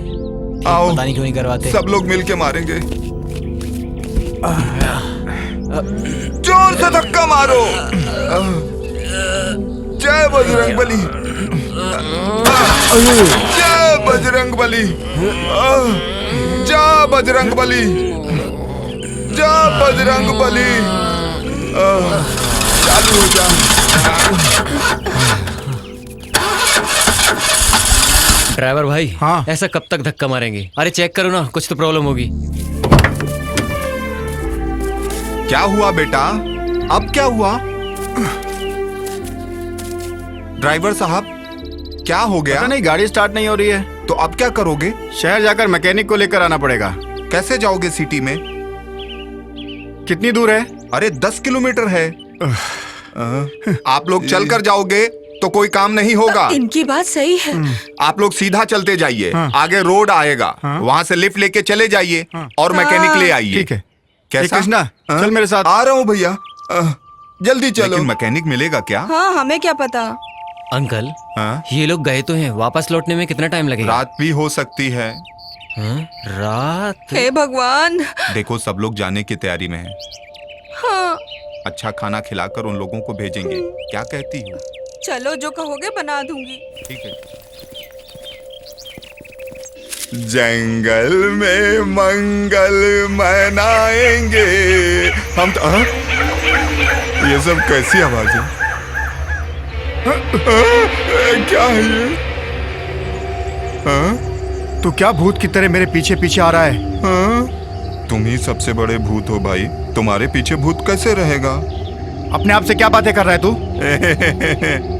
S9: आओ,
S10: पता नहीं क्यों नहीं करवाते।
S9: सब लोग मिलके मारेंगे। जोर से धक्का मारो। जय बजरंगबली, जय बजरंगबली, जय बजरंगबली, जय बजरंगबली। चालू हो जा।
S5: ड्राइवर भाई,
S3: हाँ?
S5: ऐसा कब तक धक्का मारेंगे? अरे चेक करो ना, कुछ तो प्रॉब्लम होगी।
S9: क्या हुआ बेटा? अब क्या हुआ? ड्राइवर साहब, क्या हो गया?
S3: पता नहीं, गाड़ी स्टार्ट नहीं हो रही है।
S9: तो अब क्या करोगे?
S3: शहर जाकर मैकेनिक को लेकर आना पड़ेगा।
S9: कैसे जाओगे सिटी में?
S3: कितनी दूर है?
S9: अरे 10 किलोमीटर है। आप लोग चलकर जाओगे तो कोई काम नहीं होगा।
S8: इनकी बात सही है।
S9: आप लोग सीधा चलते जाइए।
S3: हाँ।
S9: आगे रोड आएगा,
S3: हाँ।
S9: वहाँ से लिफ्ट लेके चले जाइए और मैकेनिक ले आइए।
S3: ठीक है।
S9: कैसा?
S3: कृष्णा, चल मेरे साथ।
S9: आ रहा हूँ भैया। जल्दी चलो। लेकिन मैकेनिक मिलेगा क्या?
S8: हाँ, हमें क्या पता।
S5: अंकल,
S9: हाँ?
S5: ये लोग गए तो हैं, वापस लौटने में कितना टाइम लगेगा?
S9: रात भी हो सकती है।
S5: हाँ? रात?
S8: हे भगवान।
S9: देखो, सब लोग जाने की तैयारी में हैं।
S8: हाँ,
S9: अच्छा खाना खिलाकर उन लोगों को भेजेंगे। क्या कहती हो?
S8: चलो, जो कहोगे बना दूंगी।
S9: ठीक है। जंगल में मंगल मनाएंगे हम तो। ये सब कैसी आवाज है? क्या है ये?
S3: तू क्या भूत की तरह मेरे पीछे पीछे आ रहा है?
S9: तुम ही सबसे बड़े भूत हो भाई, तुम्हारे पीछे भूत कैसे रहेगा?
S3: अपने आप से क्या बातें कर रहा है तू?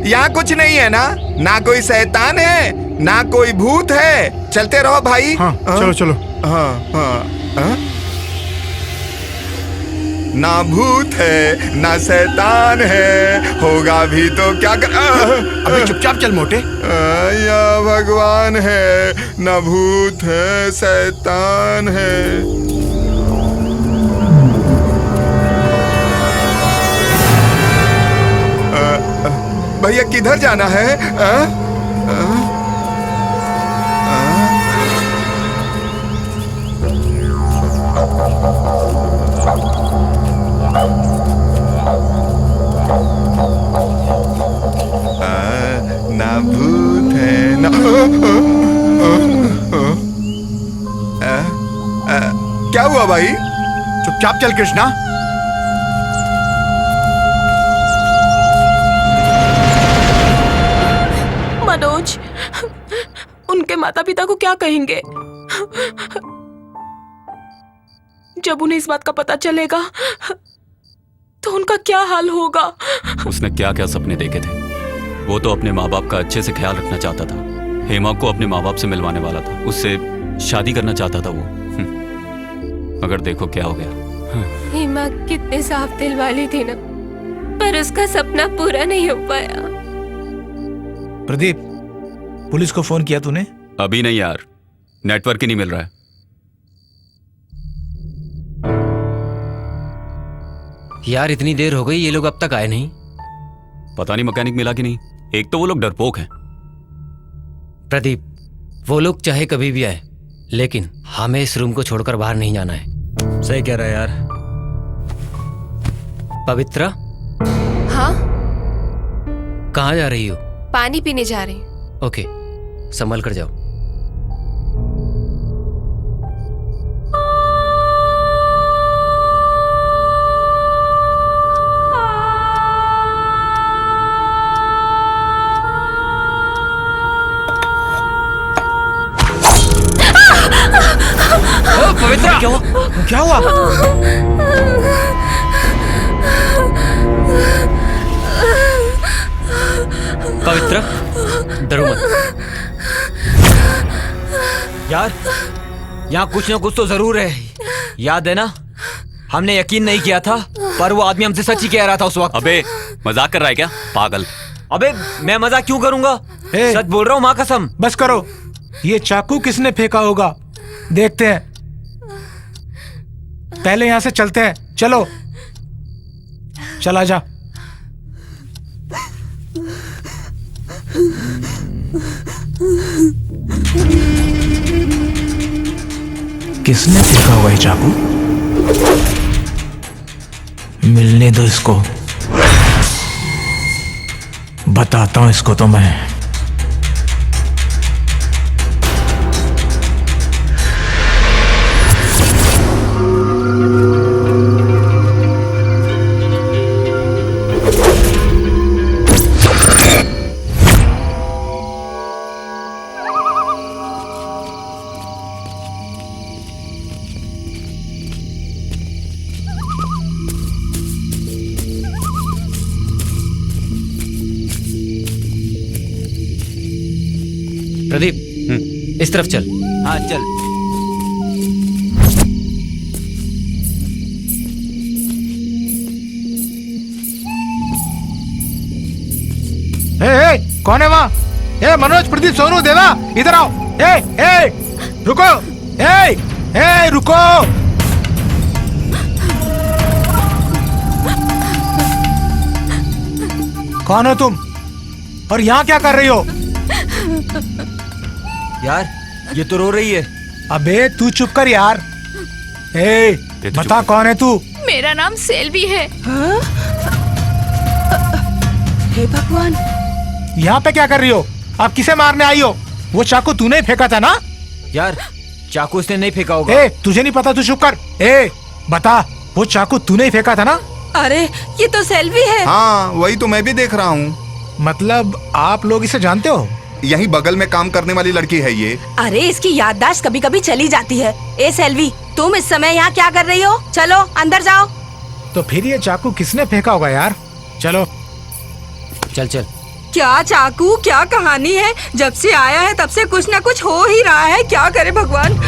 S9: यहाँ कुछ नहीं है ना, ना कोई शैतान है ना कोई भूत है। चलते रहो भाई।
S3: हाँ, चलो चलो।
S9: हाँ। ना भूत है ना शैतान है, होगा भी तो क्या कर।
S3: अबे चुपचाप चल मोटे।
S9: या भगवान है, ना भूत है शैतान है। भैया किधर जाना है? ना भूत है ना। क्या हुआ भाई?
S3: चुपचाप चल कृष्णा।
S8: मनोज, उनके माता पिता को क्या कहेंगे जब उन्हें इस बात का पता चलेगा? तो उनका क्या हाल होगा?
S6: उसने क्या क्या सपने देखे थे। वो तो अपने माँ बाप का अच्छे से ख्याल रखना चाहता था। हेमा को अपने माँ बाप से मिलवाने वाला था, उससे शादी करना चाहता था वो। मगर देखो क्या हो गया।
S4: हेमा कितने साफ दिल वाली थी ना, पर उसका सपना पूरा नहीं हो पाया।
S7: प्रदीप, पुलिस को फोन किया तूने?
S6: अभी नहीं यार, नेटवर्क ही नहीं मिल रहा है।
S5: यार इतनी देर हो गई, ये लोग अब तक आए नहीं।
S6: पता नहीं मैकेनिक मिला कि नहीं। एक तो वो लोग डरपोक हैं।
S5: प्रदीप, वो लोग चाहे कभी भी आए, लेकिन हमें इस रूम को छोड़कर बाहर नहीं जाना है।
S10: सही कह रहा है यार।
S5: पवित्रा,
S4: हाँ,
S5: कहाँ जा रही हो?
S4: पानी पीने जा रही हूँ।
S5: ओके, संभल कर जाओ। पवित्रा, क्या हुआ?
S7: क्या हुआ?
S5: पवित्रा, डरो मत।
S10: यार यहाँ कुछ ना कुछ तो जरूर है। याद है ना, हमने यकीन नहीं किया था, पर वो आदमी हमसे सच ही कह रहा था उस वक्त।
S6: अबे मजाक कर रहा है क्या पागल?
S10: अबे मैं मजाक क्यों करूंगा? सच बोल रहा हूँ, माँ कसम।
S7: बस करो। ये चाकू किसने फेंका होगा, देखते हैं। पहले यहां से चलते हैं। चलो, चला जा। किसने फेंका हुआ है चाकू? मिलने दो इसको, बताता हूं इसको तो मैं।
S5: प्रदीप, इस तरफ चल।
S10: हाँ चल।
S7: कौन है वहाँ? मनोज, प्रदीप, सोनू, देवा, इधर आओ। रुको। रुको। कौन हो तुम और यहाँ क्या कर रही हो?
S10: यार ये तो रो रही है।
S7: अबे तू चुप कर यार। बता कौन है तू?
S1: मेरा नाम सेल्वी है।
S8: हे भगवान,
S7: यहाँ पे क्या कर रही हो? आप किसे मारने आई हो? वो चाकू तूने फेंका था ना?
S10: यार चाकू उसने नहीं फेंका होगा।
S7: ए तुझे नहीं पता, तू चुप कर। ए बता, वो चाकू तूने ही फेंका था ना?
S8: अरे ये तो सेल्वी है।
S9: हाँ वही तो मैं भी देख रहा हूँ।
S7: मतलब आप लोग इसे जानते हो?
S9: यही बगल में काम करने वाली लड़की है ये।
S8: अरे इसकी याददाश्त कभी कभी चली जाती है। ए सेल्वी, तुम इस समय यहाँ क्या कर रही हो? चलो अंदर जाओ।
S7: तो फिर ये चाकू किसने फेंका होगा यार? चलो
S5: चल चल।
S8: क्या चाकू, क्या कहानी है? जब से आया है तब से कुछ न कुछ हो ही रहा है। क्या करे भगवान।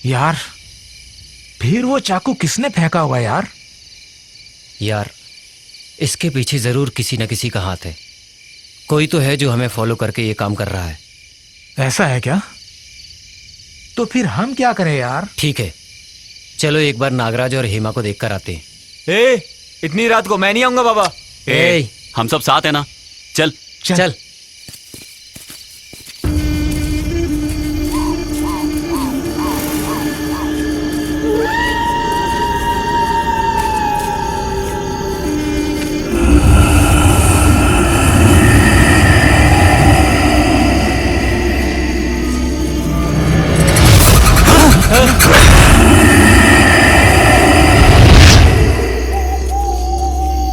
S7: यार फिर वो चाकू किसने फेंका होगा यार?
S5: यार इसके पीछे जरूर किसी न किसी का हाथ है। कोई तो है जो हमें फॉलो करके ये काम कर रहा है।
S7: ऐसा है क्या? तो फिर हम क्या करें यार?
S5: ठीक है, चलो एक बार नागराज और हेमा को देखकर आते हैं।
S10: ए, इतनी रात को मैं नहीं आऊंगा बाबा।
S5: ए,
S6: हम सब साथ है ना, चल
S5: चल।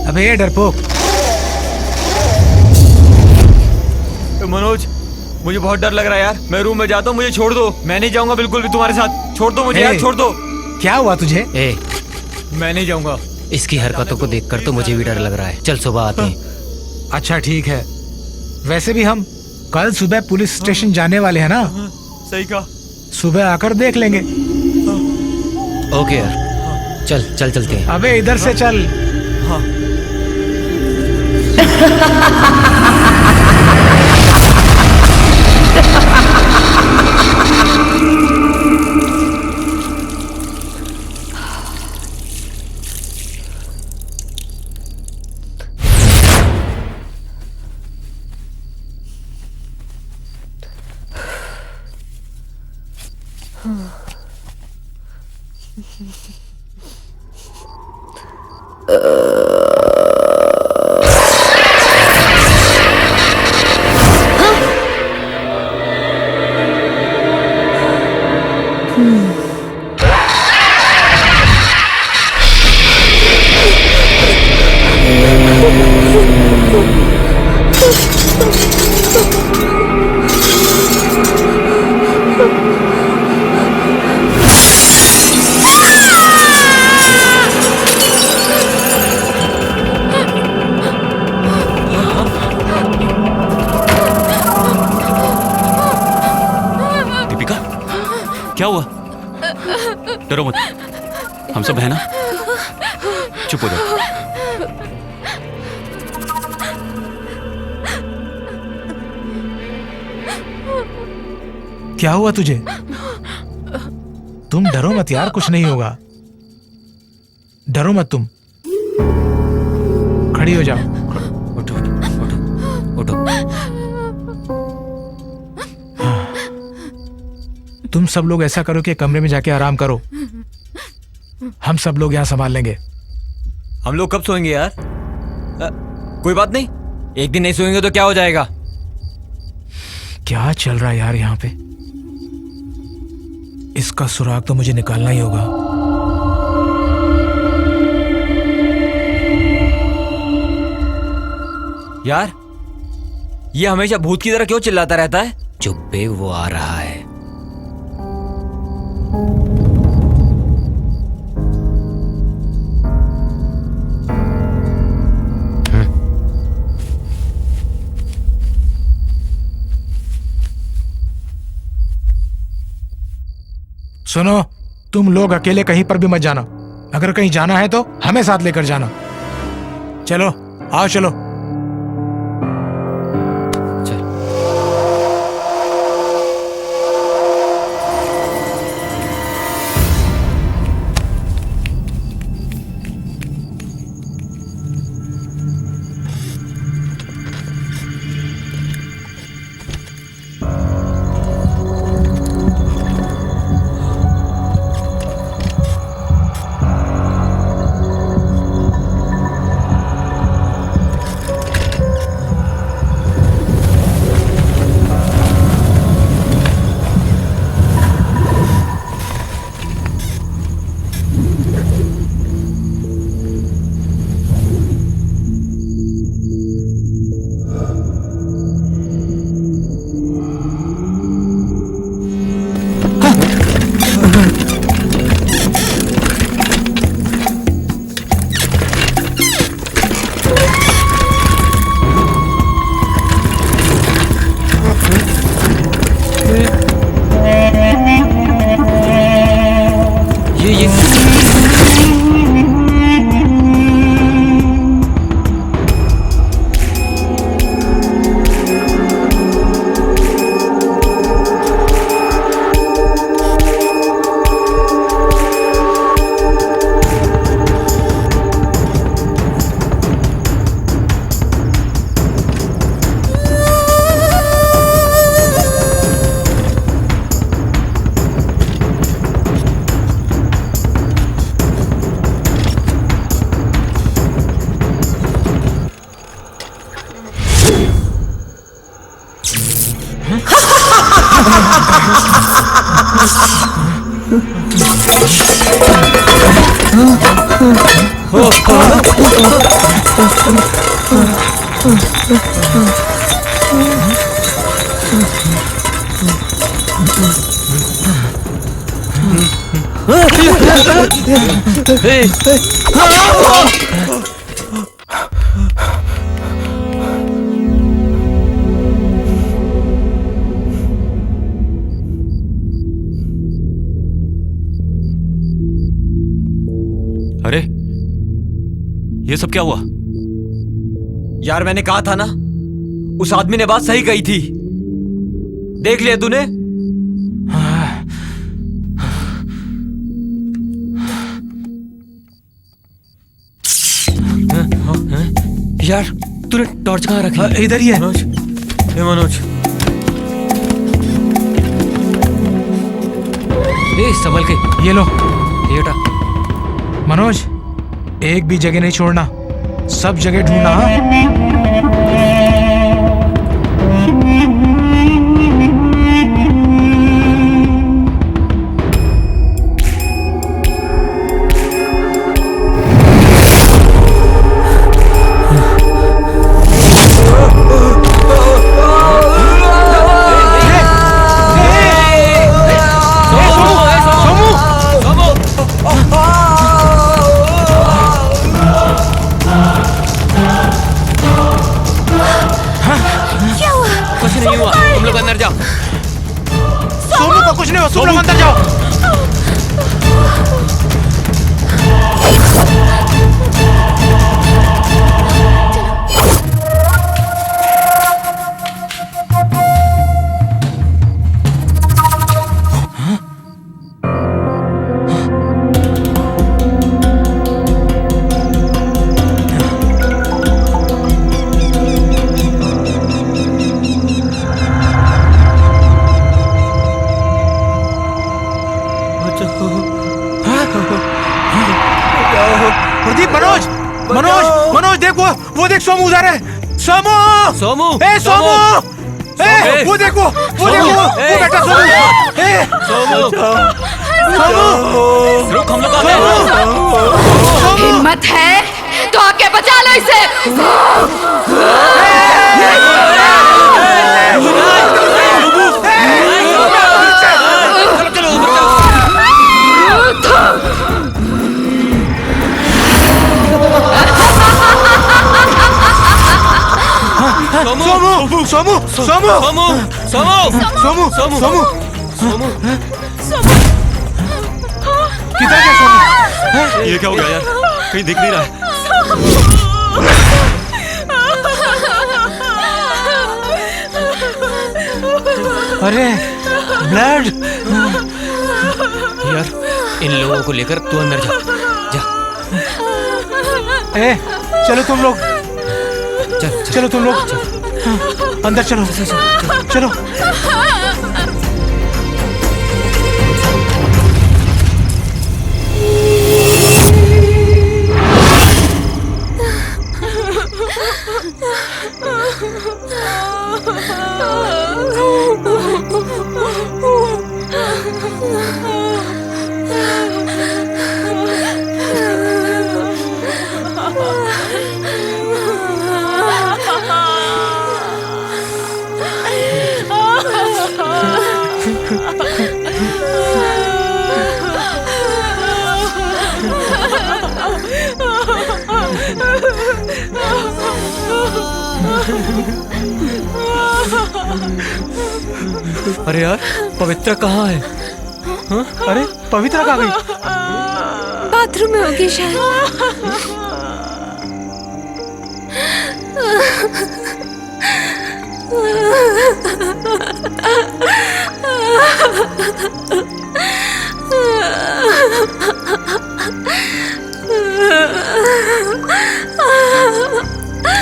S7: अबे ये डरपोक।
S10: मनोज, मुझे बहुत डर लग रहा है यार। मैं रूम में जाता हूँ, मुझे छोड़ दो। मैं नहीं जाऊंगा बिल्कुल भी तुम्हारे साथ। छोड़ दो मुझे यार, छोड़ दो।
S7: क्या हुआ तुझे?
S5: ए,
S10: मैं नहीं जाऊंगा।
S5: इसकी हरकतों को देखकर तो मुझे भी डर लग रहा है। चल सुबह आते हैं।
S7: अच्छा ठीक है, वैसे भी हम कल सुबह पुलिस स्टेशन जाने वाले हैं ना?
S10: सही कहा।
S7: सुबह आकर देख लेंगे।
S5: ओके यार, चल चल चलते हैं।
S7: अबे इधर से चल।
S10: हाँ।
S6: क्या हुआ? डरो मत, हम सब है ना। चुप हो जाओ।
S7: क्या हुआ तुझे? तुम डरो मत यार, कुछ नहीं होगा। डरो मत तुम। खड़ी हो जाओ।
S5: उठो उठो उठो।
S7: तुम सब लोग ऐसा करो कि कमरे में जाके आराम करो। हम सब लोग यहाँ संभाल लेंगे।
S10: हम लोग कब सोएंगे यार? कोई बात नहीं, एक दिन नहीं सोएंगे तो क्या हो जाएगा?
S7: क्या चल रहा है यार यहाँ पे? इसका सुराग तो मुझे निकालना ही होगा।
S10: यार ये हमेशा भूत की तरह क्यों चिल्लाता रहता है?
S5: चुप बे, वो आ रहा है।
S7: सुनो, तुम लोग अकेले कहीं पर भी मत जाना। अगर कहीं जाना है तो हमें साथ लेकर जाना। चलो आओ, चलो।
S6: अरे ये सब क्या हुआ?
S10: यार मैंने कहा था ना, उस आदमी ने बात सही कही थी। देख लिया तूने? यार तूने टॉर्च कहाँ रखी?
S7: इधर ही है।
S10: मनोज, ए मनोज, ए संभल के।
S7: ये लो
S10: ये उठा।
S7: मनोज, एक भी जगह नहीं छोड़ना, सब जगह ढूंढना। हाँ?
S10: कुछ नहीं हुआ, तुम लोग अंदर जाओ।
S7: सोमू को कुछ नहीं हुआ, तुम लोग अंदर जाओ। प्रदीप, मनोज, मनोज, मनोज देख, वो देख, सोमू उधर है। सोमू,
S10: सोमू,
S7: ए सोमू, ए वो देखो, वो बेटा सोमू, ए
S10: सोमू,
S7: सोमू,
S10: रुक, हम लोग आ गए।
S1: हिम्मत है तो आके बचा लो इसे।
S7: सोमू, सोमू, सोमू,
S10: सोमू, सोमू,
S7: सोमू, सोमू,
S10: सोमू,
S7: किधर गया सोमू?
S6: ये क्या हो गया यार? कहीं दिख नहीं रहा है।
S7: अरे ब्लड।
S10: यार इन लोगों को लेकर तू अंदर जा, जा।
S7: ए चलो तुम लोग,
S10: चल,
S7: चलो तुम लोग, हाँ, अंदर चलो, चलो।
S10: अरे यार पवित्रा कहाँ है?
S7: हाँ? अरे पवित्रा कहाँ गई?
S4: बाथरूम में होगी शायद।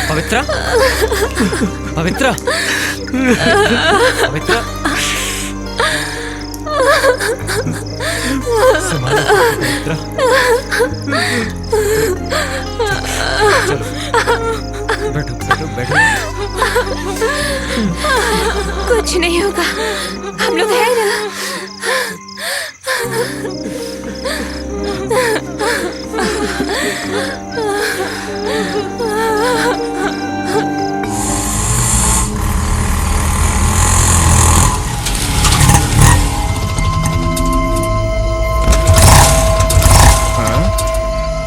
S10: पवित्रा, पवित्रा, पवित्रा, संभालो पवित्रा। चलो, बैठो, बैठो, बैठो।
S4: कुछ नहीं होगा, हम लोग हैं ना।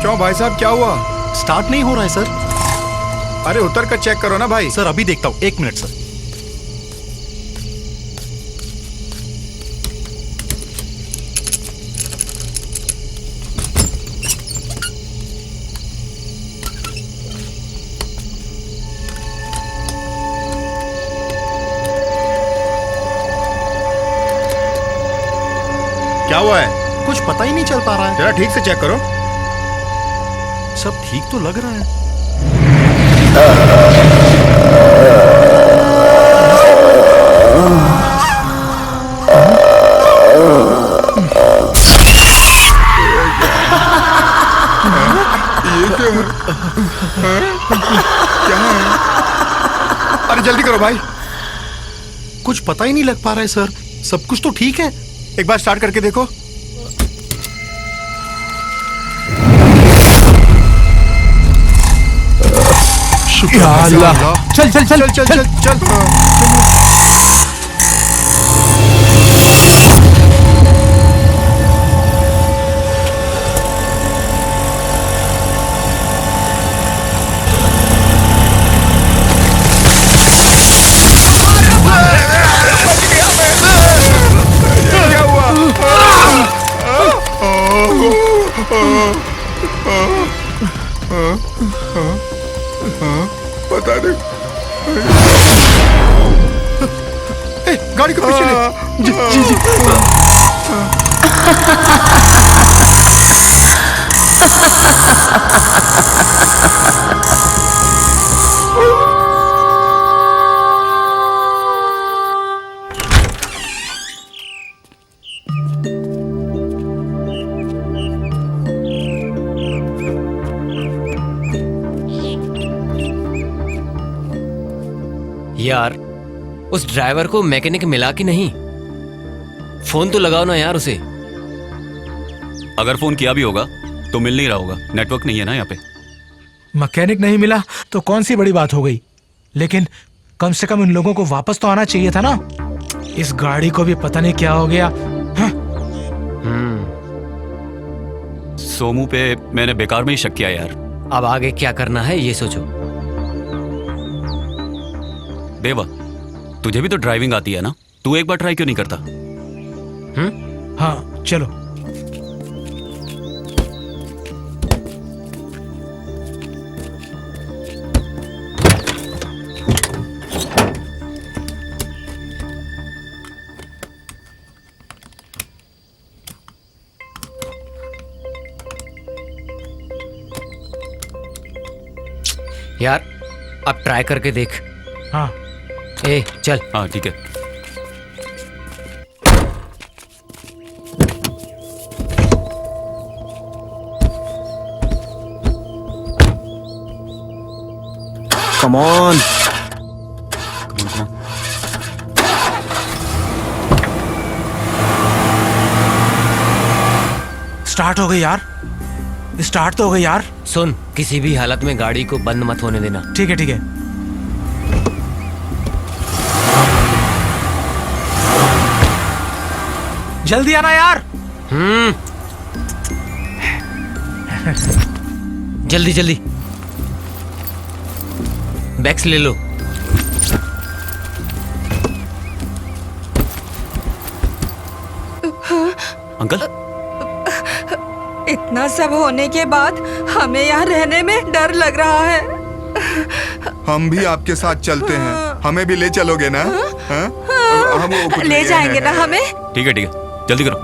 S3: क्यों भाई साहब, क्या हुआ?
S2: स्टार्ट नहीं हो रहा है सर।
S3: अरे उतर कर चेक करो ना भाई।
S2: सर अभी देखता हूँ, 1 मिनट सर।
S3: क्या हुआ है?
S2: कुछ पता ही नहीं चल पा रहा है।
S3: जरा ठीक से चेक करो।
S2: सब ठीक तो लग रहा है।
S3: क्या है? अरे जल्दी करो भाई।
S2: कुछ पता ही नहीं लग पा रहा है सर। सब कुछ तो ठीक है।
S3: एक बार स्टार्ट करके देखो।
S7: या अल्लाह। चल चल चल
S3: चल चल चल चल। बता दे। गाड़ी को पीछे ले। जी जी जी।
S5: यार उस ड्राइवर को मैकेनिक मिला कि नहीं? फोन तो लगाओ ना यार उसे।
S6: अगर फोन किया भी होगा तो मिल नहीं रहा होगा, नेटवर्क नहीं है ना यहाँ पे।
S7: मैकेनिक नहीं मिला तो कौन सी बड़ी बात हो गई, लेकिन कम से कम इन लोगों को वापस तो आना चाहिए था ना। इस गाड़ी को भी पता नहीं क्या हो गया। हाँ?
S6: सोमू पे मैंने बेकार में ही शक किया यार।
S5: अब आगे क्या करना है ये सोचो।
S6: देवा, तुझे भी तो ड्राइविंग आती है ना, तू एक बार ट्राई क्यों नहीं करता?
S7: हाँ चलो।
S5: यार अब ट्राई करके देख।
S7: हाँ
S5: ए चल।
S6: हाँ ठीक है।
S3: Come on.
S7: स्टार्ट हो गई यार, स्टार्ट तो हो गई यार।
S5: सुन, किसी भी हालत में गाड़ी को बंद मत होने देना।
S7: ठीक है ठीक है। जल्दी आना यार।
S5: जल्दी जल्दी बैग्स ले लो।
S6: अंकल,
S8: इतना सब होने के बाद हमें यहाँ रहने में डर लग रहा है।
S9: हम भी आपके साथ चलते हैं, हमें भी ले चलोगे ना? हाँ? हम वो कुछ
S8: ले
S9: नहीं
S8: जाएंगे
S9: है।
S8: ना हमें?
S6: ठीक है जल्दी करो।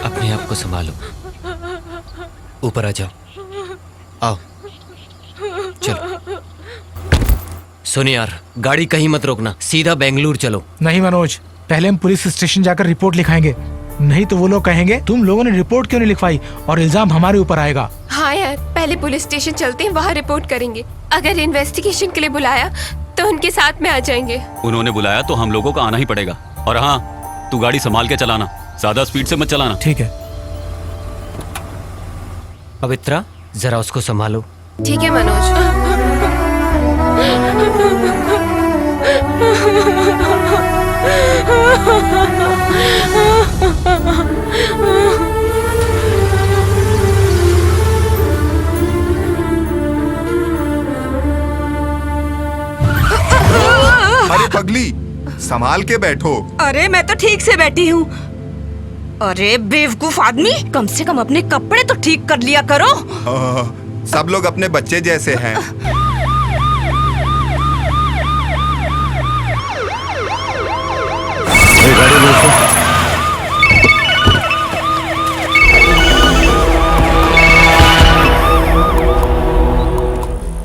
S5: अपने आप को संभालो, ऊपर आ जाओ। आओ चलो। सुन यार, गाड़ी कहीं मत रोकना, सीधा बेंगलुरु चलो।
S7: नहीं मनोज, पहले हम पुलिस स्टेशन जाकर रिपोर्ट लिखाएंगे, नहीं तो वो लोग कहेंगे तुम लोगों ने रिपोर्ट क्यों नहीं लिखवाई और इल्जाम हमारे ऊपर आएगा।
S4: हाँ यार, पहले पुलिस स्टेशन चलते हैं, वहाँ रिपोर्ट करेंगे। अगर इन्वेस्टिगेशन के लिए बुलाया तो उनके साथ में आ जाएंगे।
S6: उन्होंने बुलाया तो हम लोगों को आना ही पड़ेगा। और हाँ, तू गाड़ी संभाल के चलाना, ज्यादा स्पीड से मत चलाना।
S7: ठीक है।
S5: पवित्रा, जरा उसको संभालो।
S4: ठीक है मनोज।
S9: अरे पगली, संभाल के बैठो।
S8: अरे मैं तो ठीक से बैठी हूँ। अरे बेवकूफ आदमी, कम से कम अपने कपड़े तो ठीक कर लिया करो।
S9: सब लोग अपने बच्चे जैसे हैं।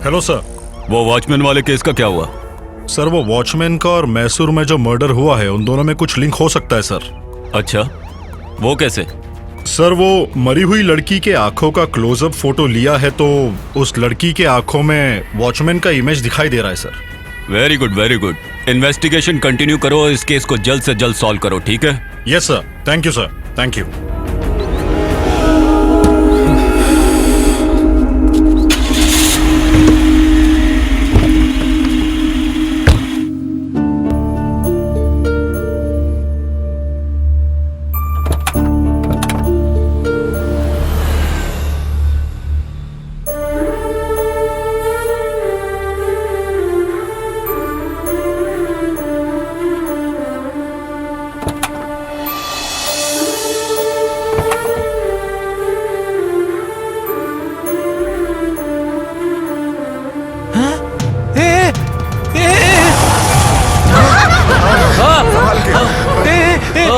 S2: Hello sir.
S6: वो वॉचमैन वाले केस का क्या हुआ?
S2: सर, वो वॉचमैन का और मैसूर में जो मर्डर हुआ है, उन दोनों में कुछ लिंक हो सकता है सर।
S6: अच्छा, वो कैसे?
S2: सर, वो मरी हुई लड़की के आंखों का क्लोजअप फोटो लिया है तो उस लड़की के आंखों में वॉचमैन का इमेज दिखाई दे रहा है sir.
S6: Very good, very good. Investigation continue करो, इस केस को जल्द से जल्द सॉल्व करो, ठीक है?
S2: Yes sir, thank you sir, thank you.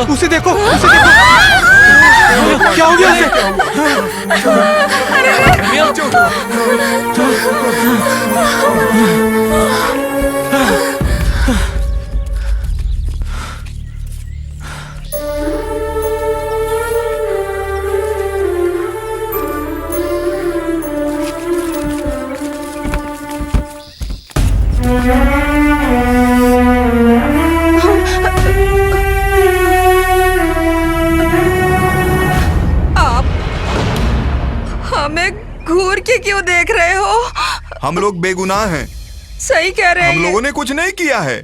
S7: उसे देखो, उसे देखो। क्या हो गया उसे?
S8: घूर के क्यों देख रहे हो?
S9: हम लोग बेगुनाह हैं।
S8: सही कह रहे हैं।
S9: हम लोगों ने कुछ नहीं किया है।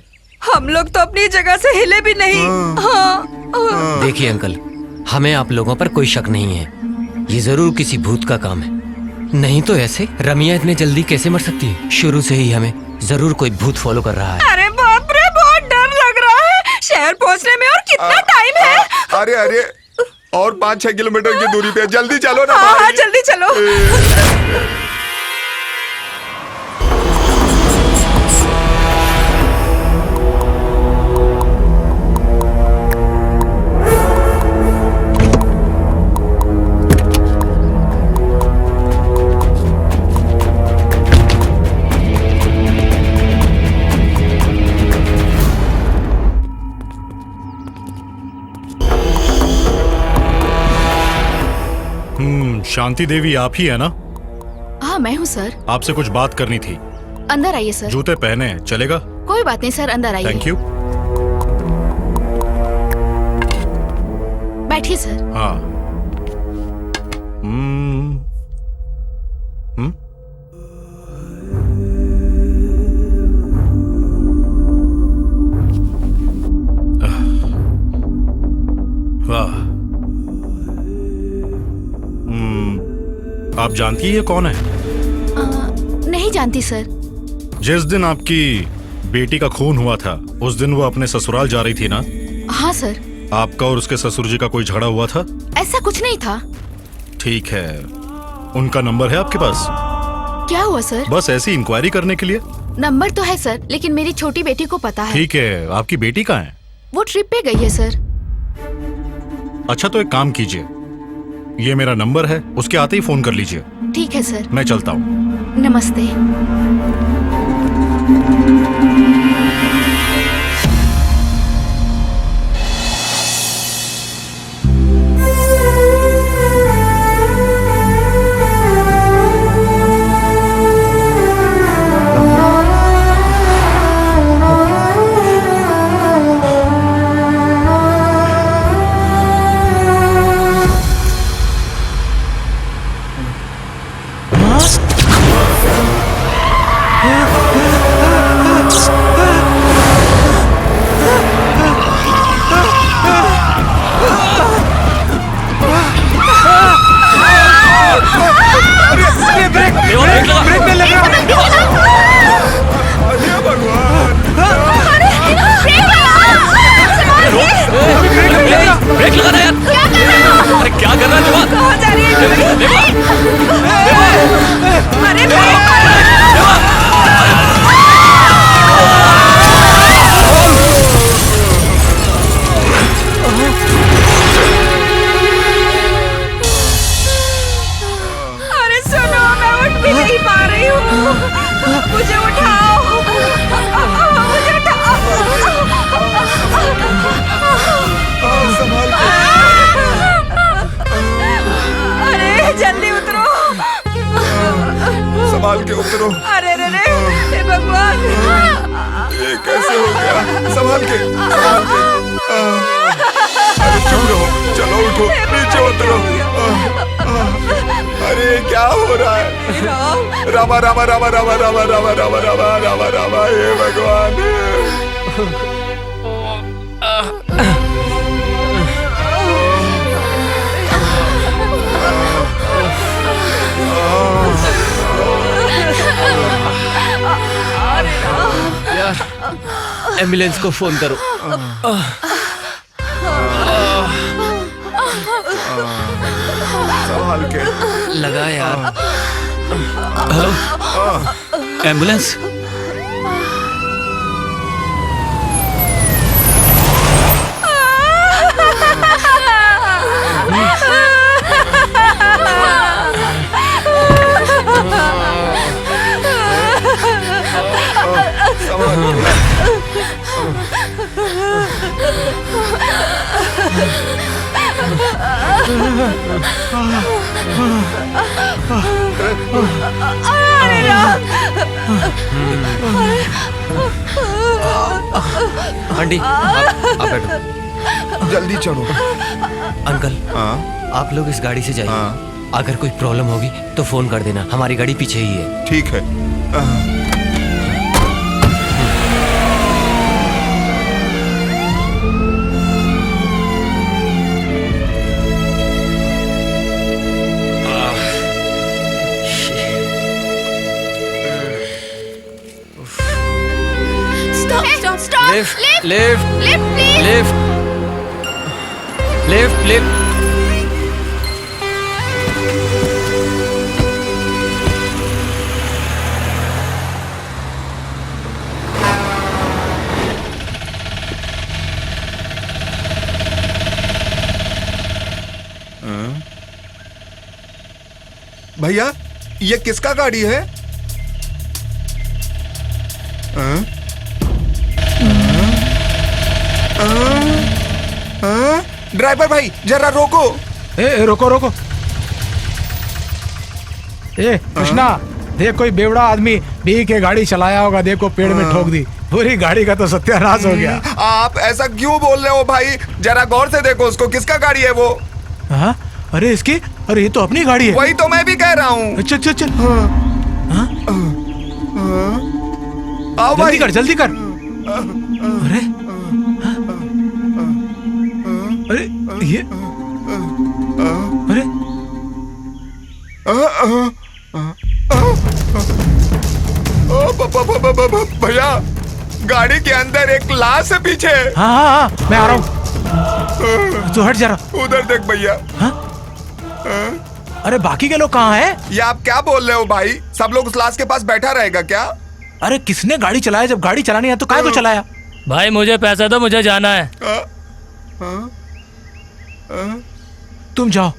S8: हम लोग तो अपनी जगह से हिले भी नहीं। हाँ।
S5: देखिए अंकल, हमें आप लोगों पर कोई शक नहीं है। ये जरूर किसी भूत का काम है, नहीं तो ऐसे रमिया इतने जल्दी कैसे मर सकती है? शुरू से ही हमें जरूर कोई भूत फॉलो कर रहा है।
S8: अरे बाप रे, बहुत डर लग रहा है। शहर पहुंचने में और कितना टाइम है?
S9: अरे अरे, और 5-6 किलोमीटर की दूरी पे, जल्दी चलो ना।
S8: हाँ, जल्दी चलो।
S2: शांति देवी आप ही है ना?
S1: हाँ, मैं हूँ सर।
S2: आपसे कुछ बात करनी थी।
S1: अंदर आइए सर।
S2: जूते पहने हैं, चलेगा?
S1: कोई बात नहीं सर, अंदर आइए।
S2: Thank you.
S1: बैठिए सर।
S2: हाँ। वाह। आप जानती है ये कौन है?
S1: नहीं जानती सर।
S2: जिस दिन आपकी बेटी का खून हुआ था, उस दिन वो अपने ससुराल जा रही थी ना?
S1: हाँ सर।
S2: आपका और उसके ससुर जी का कोई झगड़ा हुआ था?
S1: ऐसा कुछ नहीं था।
S2: ठीक है, उनका नंबर है आपके पास?
S1: क्या हुआ सर?
S2: बस ऐसी इंक्वायरी करने के लिए।
S1: नंबर तो है सर, लेकिन मेरी छोटी बेटी को पता है।
S2: ठीक है, आपकी बेटी कहाँ है?
S1: वो ट्रिप पे गई है सर।
S2: अच्छा, तो एक काम कीजिए, ये मेरा नंबर है, उसके आते ही फोन कर लीजिए।
S1: ठीक है सर।
S2: मैं चलता हूँ।
S1: नमस्ते।
S6: ब्रेक लगाना यार। अरे क्या कर रहा है जवान?
S8: कहाँ जा रही है? अरे अरे सुनो, मैं उठ भी नहीं पा रही हूँ, मुझे उठाओ, मुझे उठाओ। अरे जल्दी उतरो,
S9: संभाल के उतरो।
S8: अरे रे रे, हे भगवान,
S9: ये कैसे हो गया? संभाल के, संभाल के। अरे चुप रहो, चलो उठो, नीचे उतरो। अरे क्या हो रहा है? रामा रामा रामा रामा रामा रामा रामा रामा रामा रामा, हे भगवान।
S5: यार एम्बुलेंस को फोन करो।
S9: संभाल के
S5: लगा यार।
S6: Hello, ambulance.
S5: आंटी आप बैठो।
S9: जल्दी चढ़ो।
S5: अंकल
S9: हाँ
S5: आप लोग इस गाड़ी से जाइए।
S9: हाँ
S5: अगर कोई प्रॉब्लम होगी तो फोन कर देना, हमारी गाड़ी पीछे ही है।
S9: ठीक है।
S1: Stop,
S5: lift
S1: lift,
S5: lift
S1: lift please.
S5: Lift lift lift.
S9: भैया ये किसका गाड़ी है? ड्राइवर भाई जरा रोको।
S7: ए रोको रोको। ए कृष्णा, देख कोई बेवड़ा आदमी पी के गाड़ी चलाया होगा, देखो पेड़ में ठोक दी, पूरी गाड़ी का तो सत्यानाश हो गया।
S9: आप ऐसा क्यों बोल रहे हो भाई? जरा गौर से देखो उसको, किसका गाड़ी है वो?
S7: हाँ अरे इसकी, अरे ये तो अपनी गाड़ी है।
S9: वही तो मैं भी कह रहा हूँ।
S7: अच्छा अच्छा अच्छा।
S9: आओ
S7: जल्दी
S9: भाई।
S7: कर जल्दी कर। अरे अरे ये अरे
S9: भैया गाड़ी के अंदर एक लाश है पीछे।
S7: हाँ हाँ हाँ मैं आ रहा हूँ, तो हट जरा।
S9: उधर देख भैया।
S7: अरे बाकी के लोग कहाँ हैं?
S9: ये आप क्या बोल रहे हो भाई? सब लोग उस लाश के पास बैठा रहेगा क्या?
S7: अरे किसने गाड़ी चलाया? जब गाड़ी चलानी है तो काहे को चलाया?
S11: भाई मुझे पैसा दो, मुझे जाना है।
S7: तुम जाओ।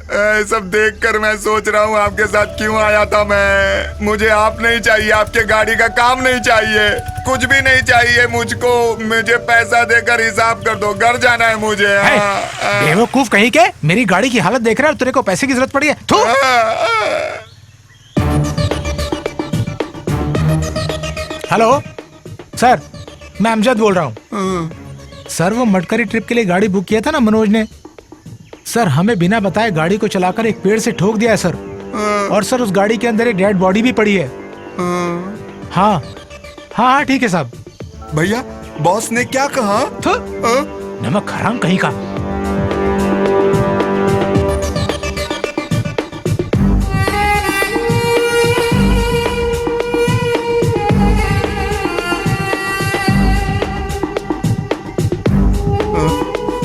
S9: सब देखकर मैं सोच रहा हूँ आपके साथ क्यों आया था मैं। मुझे आप नहीं चाहिए, आपके गाड़ी का काम नहीं चाहिए, कुछ भी नहीं चाहिए मुझको। मुझे पैसा देकर हिसाब कर दो, घर जाना है मुझे।
S7: बेवकूफ कहीं के, मेरी गाड़ी की हालत देख रहा है, तेरे को पैसे की जरूरत पड़ी है। थू। हेलो सर, मैं अमजद बोल रहा हूँ। सर वो मटकरी ट्रिप के लिए गाड़ी बुक किया था ना मनोज ने, सर हमें बिना बताए गाड़ी को चलाकर एक पेड़ से ठोक दिया है सर। और सर उस गाड़ी के अंदर एक डेड बॉडी भी पड़ी है। हाँ हाँ ठीक है साहब।
S9: भैया बॉस ने क्या कहा?
S7: नमक हराम कहीं का।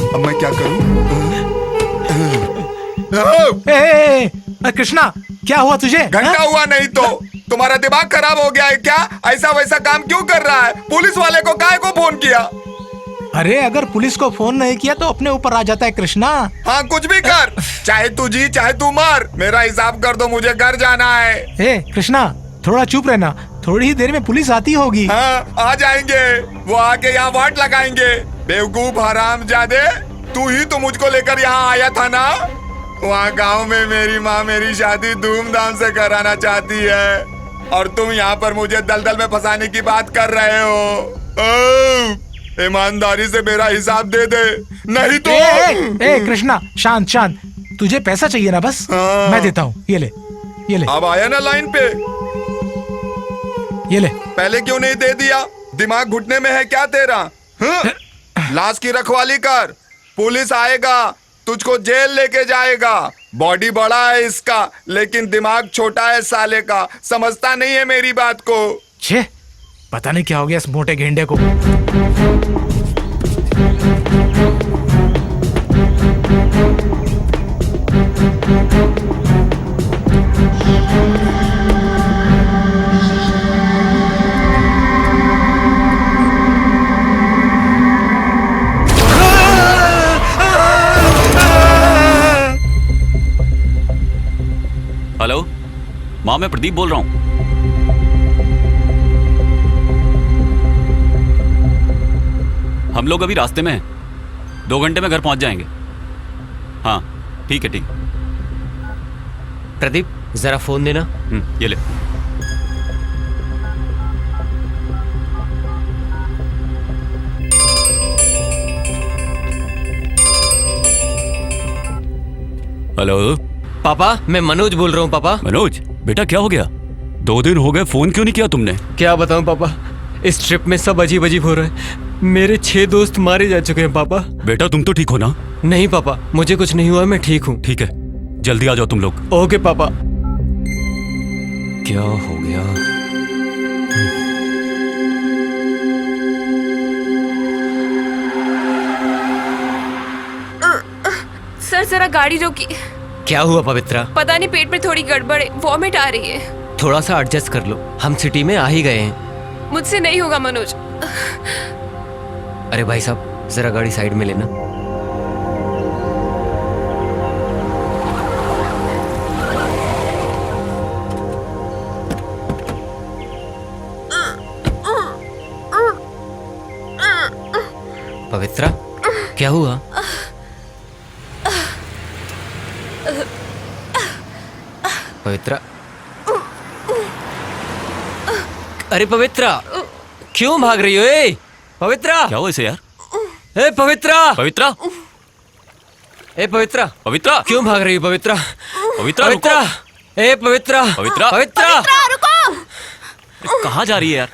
S9: अब मैं क्या करूं?
S7: कृष्णा क्या हुआ तुझे?
S9: घंटा हुआ नहीं तो तुम्हारा दिमाग खराब हो गया है क्या? ऐसा वैसा काम क्यों कर रहा है? पुलिस वाले को काहे को फोन किया?
S7: अरे अगर पुलिस को फोन नहीं किया तो अपने ऊपर आ जाता है कृष्णा।
S9: हाँ कुछ भी कर, चाहे तू जी चाहे तू मर, मेरा हिसाब कर दो, मुझे घर जाना है।
S7: कृष्णा थोड़ा चुप रहना, थोड़ी ही देर में पुलिस आती होगी।
S9: हाँ आ जाएंगे, वो आके यहाँ वाट लगाएंगे। बेवकूफ हरामजादे, तू ही तो मुझको लेकर यहाँ आया था ना? वहाँ गांव में मेरी माँ मेरी शादी धूमधाम से कराना चाहती है और तुम यहाँ पर मुझे दलदल में फंसाने की बात कर रहे हो। ईमानदारी से मेरा हिसाब दे दे, नहीं तो।
S7: कृष्णा शांत शांत, तुझे पैसा चाहिए ना? बस
S9: हाँ।
S7: मैं देता हूँ, ये ले ये ले।
S9: अब आया ना लाइन पे,
S7: ये ले।
S9: पहले क्यों नहीं दे दिया? दिमाग घुटने में है क्या तेरा? लाश की रखवाली कर, पुलिस आएगा तुझको जेल लेके जाएगा। बॉडी बड़ा है इसका लेकिन दिमाग छोटा है साले का, समझता नहीं है मेरी बात को।
S7: छे, पता नहीं क्या हो गया इस मोटे गेंडे को।
S6: हेलो माँ, मैं प्रदीप बोल रहा हूँ। हम लोग अभी रास्ते में हैं, 2 घंटे में घर पहुंच जाएंगे। हाँ ठीक है ठीक।
S5: प्रदीप जरा फोन देना।
S6: ये ले। हेलो
S5: पापा, मैं मनोज बोल रहा हूँ। पापा।
S6: मनोज बेटा क्या हो गया? 2 दिन हो गए, फोन क्यों नहीं किया तुमने?
S5: क्या बताऊं पापा, इस ट्रिप में सब अजीब अजीब हो रहा है। मेरे 6 दोस्त मारे जा चुके हैं पापा।
S6: बेटा तुम तो ठीक हो ना?
S5: नहीं पापा, मुझे कुछ नहीं हुआ, मैं ठीक हूँ।
S6: ठीक है, जल्दी आ जाओ तुम लोग।
S5: ओके पापा।
S6: क्या हो गया?
S4: सर जरा गाड़ी रोकी।
S5: क्या हुआ पवित्रा?
S4: पता नहीं पेट में थोड़ी गड़बड़ है, वॉमिट आ रही है।
S5: थोड़ा सा एडजस्ट कर लो, हम सिटी में आ ही गए हैं।
S4: मुझसे नहीं होगा मनोज।
S5: अरे भाई साहब जरा गाड़ी साइड में लेना। पवित्रा क्या हुआ? पवित्रा, अरे पवित्रा क्यों भाग रही हो? ए पवित्रा,
S6: क्या हुआ इसे यार?
S5: ए पवित्रा,
S6: पवित्रा,
S5: ए पवित्रा,
S6: पवित्रा
S5: क्यों भाग रही हो? पवित्रा,
S6: पवित्रा,
S5: पवित्रा, ए पवित्रा,
S6: पवित्रा,
S5: पवित्रा,
S8: रुको।
S6: कहाँ जा रही है यार?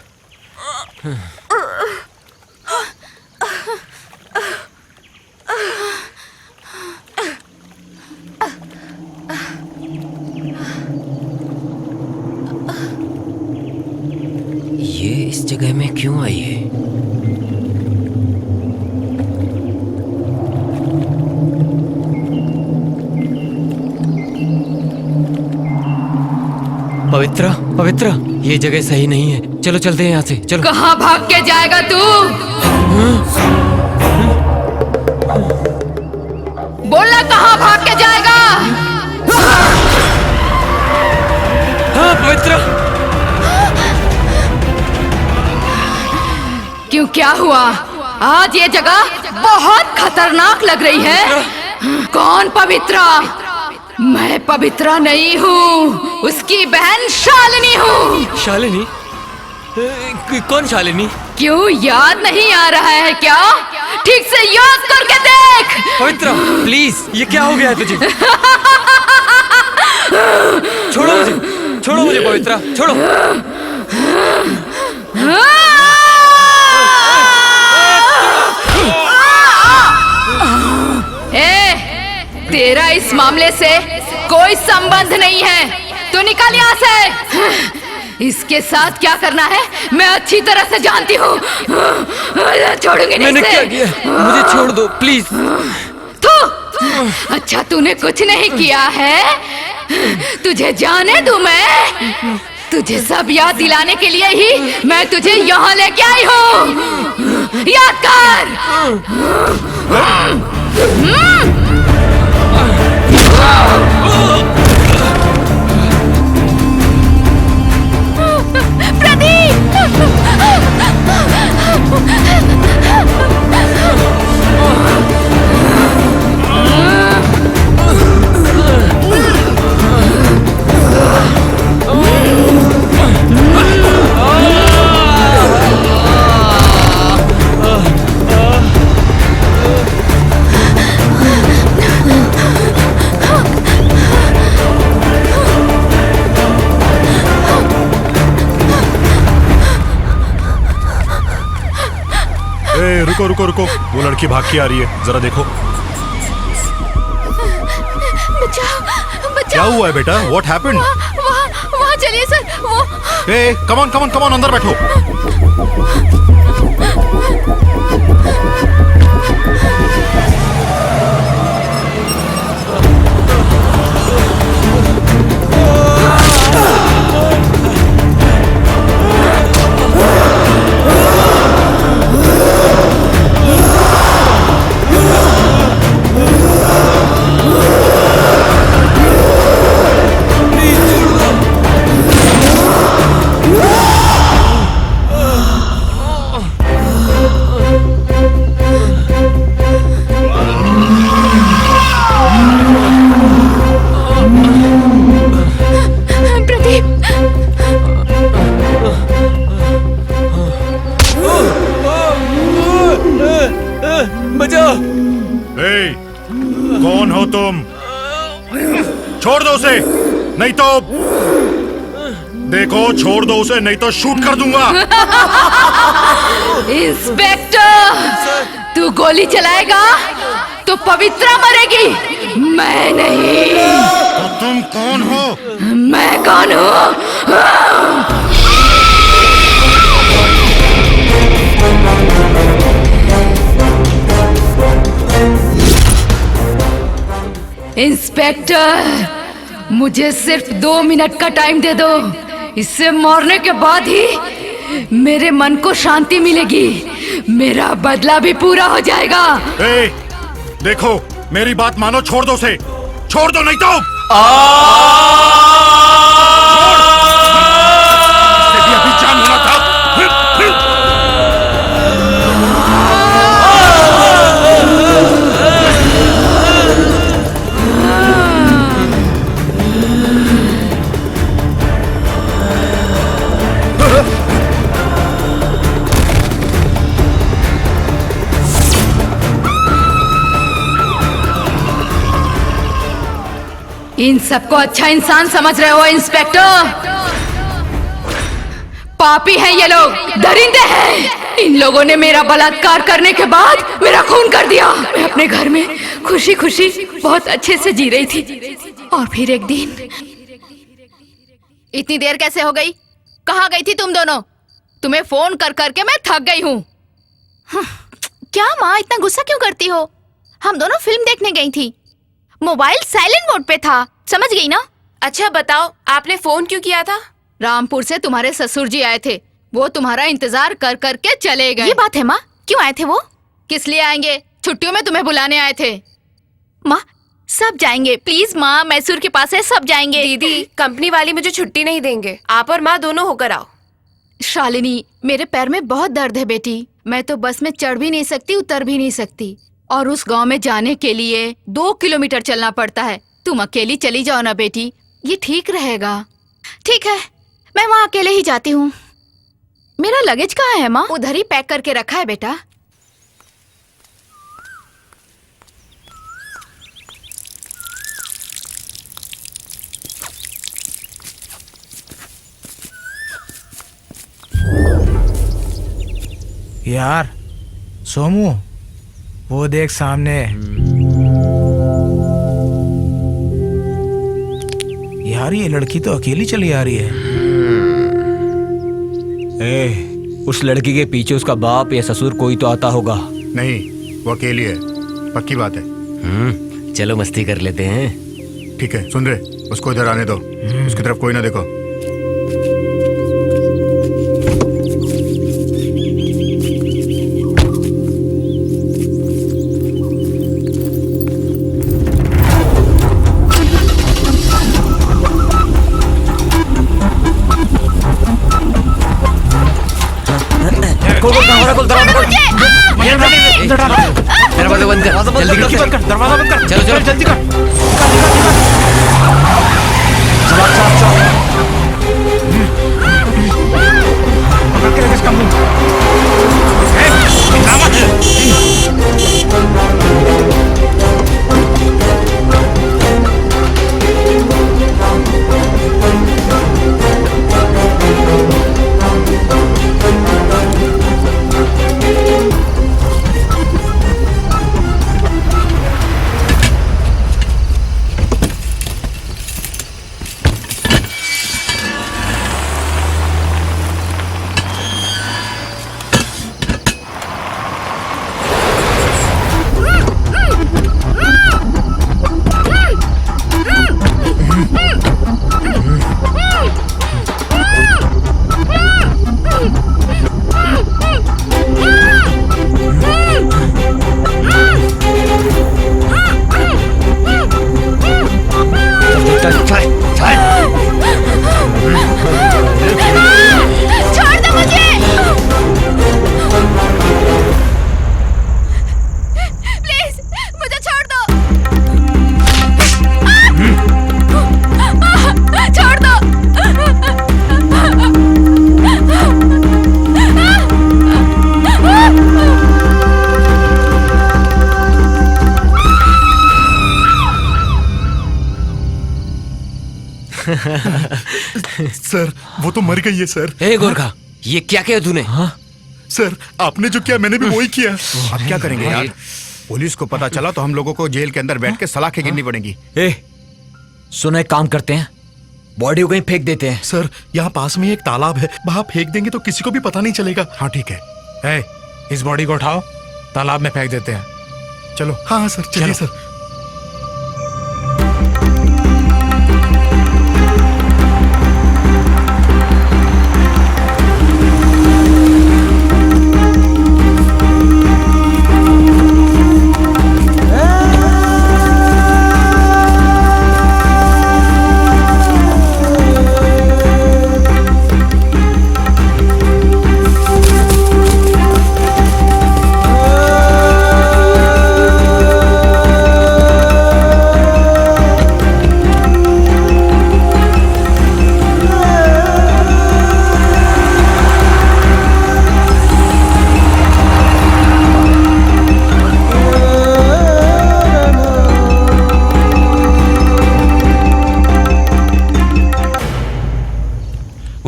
S5: ये इस जगह में क्यों आई है? पवित्रा, पवित्रा, ये जगह सही नहीं है, चलो चलते हैं यहाँ से, चलो।
S1: कहाँ भाग के जाएगा तू? बोलना, कहाँ भाग के जाएगा?
S5: पवित्र
S1: क्यों, क्या हुआ? आज ये जगह बहुत खतरनाक लग रही है। कौन पवित्रा? मैं पवित्रा नहीं हूँ, उसकी बहन शालिनी हूँ।
S5: शालिनी? कौन शालिनी?
S1: क्यों याद नहीं आ रहा है क्या? ठीक से याद करके देख।
S5: पवित्रा प्लीज, ये क्या हो गया है तुझे? छोड़ो मुझे पवित्रा, छोड़ो।
S1: तेरा इस मामले से कोई संबंध नहीं है, तू निकल यहाँ से। इसके साथ क्या करना है मैं अच्छी तरह से जानती हूँ। छोड़ूंगी नहीं।
S5: मैंने क्या किया? मुझे छोड़ दो प्लीज।
S1: अच्छा तूने कुछ नहीं किया है, तुझे जाने दूं मैं। तुझे सब याद दिलाने के लिए ही मैं तुझे यहाँ लेके आई हूँ। याद कर।
S2: रुको, वो लड़की भाग के आ रही है, जरा देखो। क्या हुआ है बेटा? What happened?
S1: वहाँ चलिए सर। वो
S2: कम ऑन, अंदर बैठो। कौन हो तुम? छोड़ दो उसे, नहीं तो देखो, छोड़ दो उसे नहीं तो शूट कर दूंगा।
S1: इंस्पेक्टर, तू गोली चलाएगा तो पवित्रा मरेगी, मैं नहीं।
S2: तो तुम कौन हो?
S1: मैं कौन हूँ? इंस्पेक्टर, मुझे सिर्फ 2 मिनट का टाइम दे दो। इससे मरने के बाद ही मेरे मन को शांति मिलेगी, मेरा बदला भी पूरा हो जाएगा।
S2: देखो मेरी बात मानो, छोड़ दो उसे, छोड़ दो नहीं तो भी अभी जान होना था।
S1: इन सबको अच्छा इंसान समझ रहे हो इंस्पेक्टर? पापी हैं ये लोग, दरिंदे हैं। इन लोगों ने मेरा बलात्कार करने के बाद मेरा खून कर दिया। मैं अपने घर में खुशी खुशी बहुत अच्छे से जी रही थी, और फिर एक दिन। इतनी देर कैसे हो गई? कहाँ गई थी तुम दोनों? तुम्हें फोन कर करके मैं थक गई हूँ। क्या माँ, इतना गुस्सा क्यों करती हो? हम दोनों फिल्म देखने गई थी, मोबाइल साइलेंट मोड पे था, समझ गई ना?
S4: अच्छा बताओ, आपने फोन क्यों किया था?
S1: रामपुर से तुम्हारे ससुर जी आए थे, वो तुम्हारा इंतजार कर करके चले गए।
S4: ये बात है माँ, क्यों आए थे वो?
S1: किस लिए आएंगे? छुट्टियों में तुम्हें बुलाने आए थे।
S4: माँ,
S1: सब जाएंगे, प्लीज माँ, मैसूर के पास है, सब जाएंगे।
S4: दीदी, कंपनी वाले मुझे छुट्टी नहीं देंगे। आप और माँ दोनों होकर आओ।
S1: शालिनी, मेरे पैर में बहुत दर्द है बेटी। मैं तो बस में चढ़ भी नहीं सकती, उतर भी नहीं सकती, और उस गांव में जाने के लिए 2 किलोमीटर चलना पड़ता है। तुम अकेली चली जाओ ना बेटी, ये ठीक रहेगा। ठीक है, मैं वहाँ अकेले ही जाती हूँ। मेरा लगेज कहाँ है माँ?
S4: उधर ही पैक करके रखा है बेटा।
S7: यार सोमू, वो देख सामने। यार ये लड़की तो अकेली चली आ रही है।
S10: उस लड़की के पीछे उसका बाप या ससुर कोई तो आता होगा।
S3: नहीं, वो अकेली है, पक्की बात है।
S5: चलो मस्ती कर लेते हैं।
S3: ठीक है, सुन रहे, उसको इधर आने दो, उसकी तरफ कोई ना देखो।
S5: दरवाजा बंद कर, जल्दी कर,
S7: दरवाजा बंद कर।
S5: चलो चलो
S7: जल्दी कर। पकड़ के रख इसका मुंह।
S2: सर, वो तो मर गई है सर।
S5: ए गोरखा, ये क्या किया तूने? हाँ?
S2: सर, आपने जो किया मैंने भी वही किया।
S3: अब क्या करेंगे यार? पुलिस को पता चला तो हम लोगों को जेल के अंदर बैठ के सलाखें गिननी पड़ेंगी।
S10: सुनो, एक काम करते हैं, बॉडी को कहीं फेंक देते हैं।
S2: सर, यहाँ पास में एक तालाब है, वहाँ फेंक देंगे तो किसी को भी पता नहीं चलेगा।
S3: हाँ ठीक है।
S7: इस बॉडी को उठाओ, तालाब में फेंक देते हैं।
S3: चलो।
S2: हाँ सर, चलिए सर।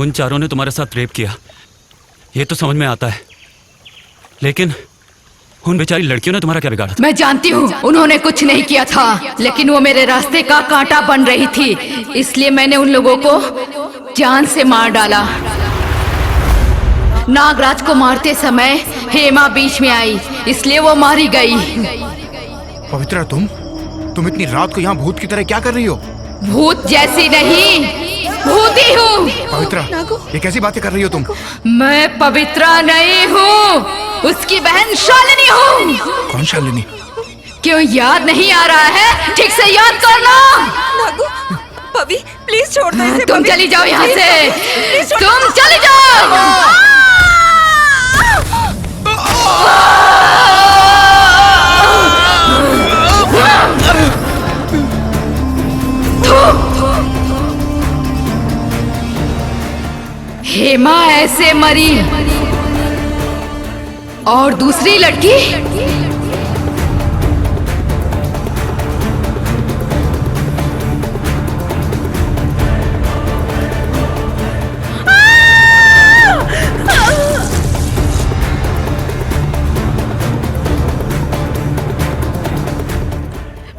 S6: उन चारों ने तुम्हारे साथ रेप किया, ये तो समझ में आता है, लेकिन उन बेचारी लड़कियों ने तुम्हारा क्या बिगाड़ा था?
S1: मैं जानती हूँ उन्होंने कुछ नहीं किया था, लेकिन वो मेरे रास्ते का कांटा बन रही थी, इसलिए मैंने उन लोगों को जान से मार डाला। नागराज को मारते समय हेमा बीच में आई, इसलिए वो मारी गई।
S3: पवित्रा, तुम इतनी रात को यहाँ भूत की तरह क्या कर रही हो?
S1: भूत जैसी नहीं, भूती हूँ।
S3: पवित्रा, ये कैसी बातें कर रही हो तुम?
S1: मैं पवित्रा नहीं हूँ, उसकी बहन शालिनी हूँ।
S3: कौन शालिनी?
S1: क्यों याद नहीं आ रहा है? ठीक से याद करना।
S8: नागू, पवी प्लीज छोड़ दो इसे।
S1: तुम
S8: पवी,
S1: चली जाओ यहाँ
S8: प्लीज
S1: से।
S8: पवी, प्लीज छोड़
S1: तुम चली जाओ। हेमा ऐसे मरी और दूसरी लड़की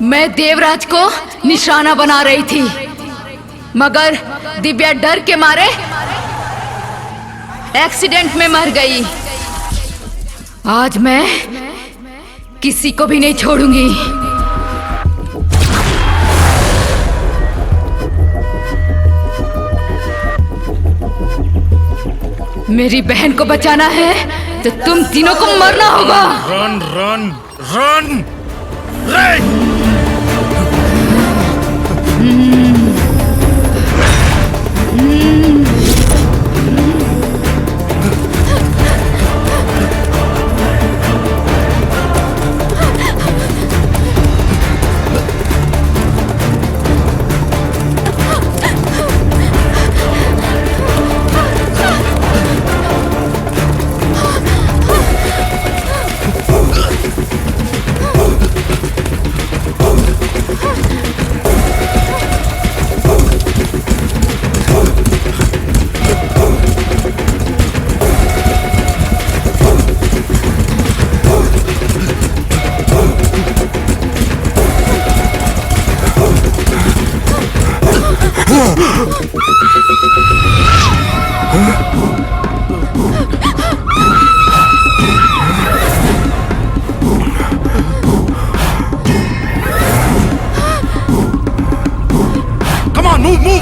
S1: मैं देवराज को निशाना बना रही थी, मगर दिव्या डर के मारे एक्सीडेंट में मर गई। आज मैं किसी को भी नहीं छोड़ूंगी। मेरी बहन को बचाना है तो तुम तीनों को मरना होगा।
S2: रन रन रन रे! Come on, move!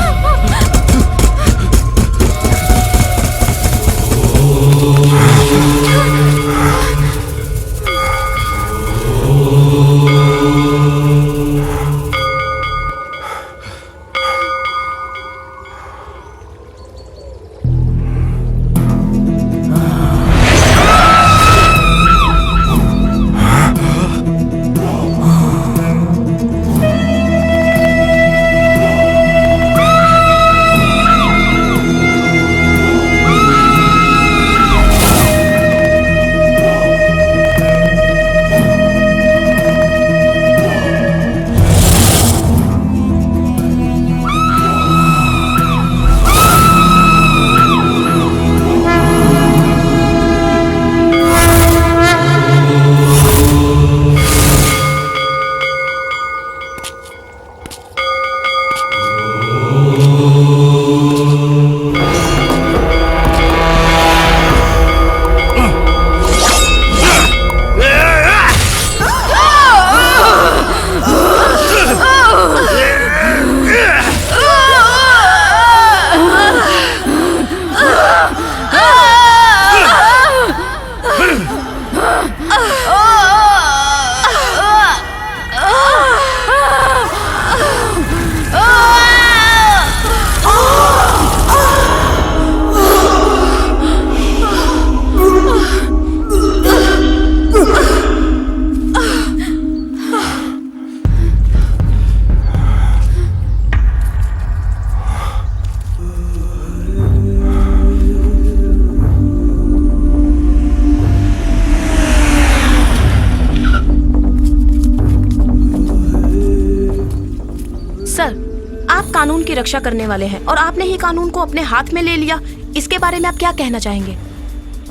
S8: आप कानून की रक्षा करने वाले हैं और आपने ही कानून को अपने हाथ में ले लिया। इसके बारे में आप क्या कहना चाहेंगे?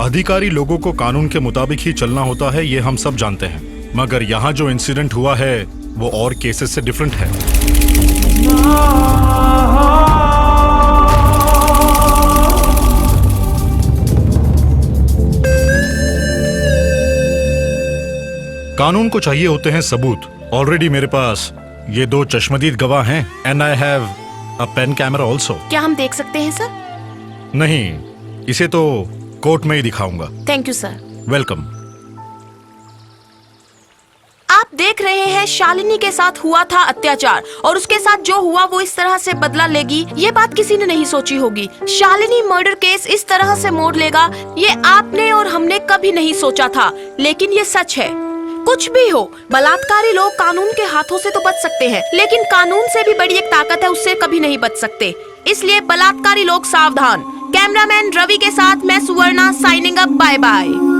S2: अधिकारी लोगों को कानून के मुताबिक ही चलना होता है, ये हम सब जानते हैं। मगर यहाँ जो इंसिडेंट हुआ है वो और केसेस से डिफरेंट है। कानून को चाहिए होते हैं सबूत। ऑलरेडी मेरे पास ये 2 चश्मदीद गवाह हैं and I have a pen camera also.
S8: क्या हम देख सकते हैं सर?
S2: नहीं, इसे तो कोर्ट में ही दिखाऊंगा।
S8: Thank you sir.
S2: वेलकम।
S8: आप देख देख रहे हैं शालिनी के साथ हुआ था अत्याचार और उसके साथ जो हुआ वो इस तरह से बदला लेगी, ये बात किसी ने नहीं सोची होगी। शालिनी मर्डर केस इस तरह से मोड़ लेगा, ये आपने और हमने कभी नहीं सोचा था, लेकिन ये सच है। कुछ भी हो, बलात्कारी लोग कानून के हाथों से तो बच सकते हैं, लेकिन कानून से भी बड़ी एक ताकत है, उससे कभी नहीं बच सकते। इसलिए बलात्कारी लोग सावधान। कैमरामैन रवि के साथ मैं सुवर्णा साइनिंग अप, बाय बाय।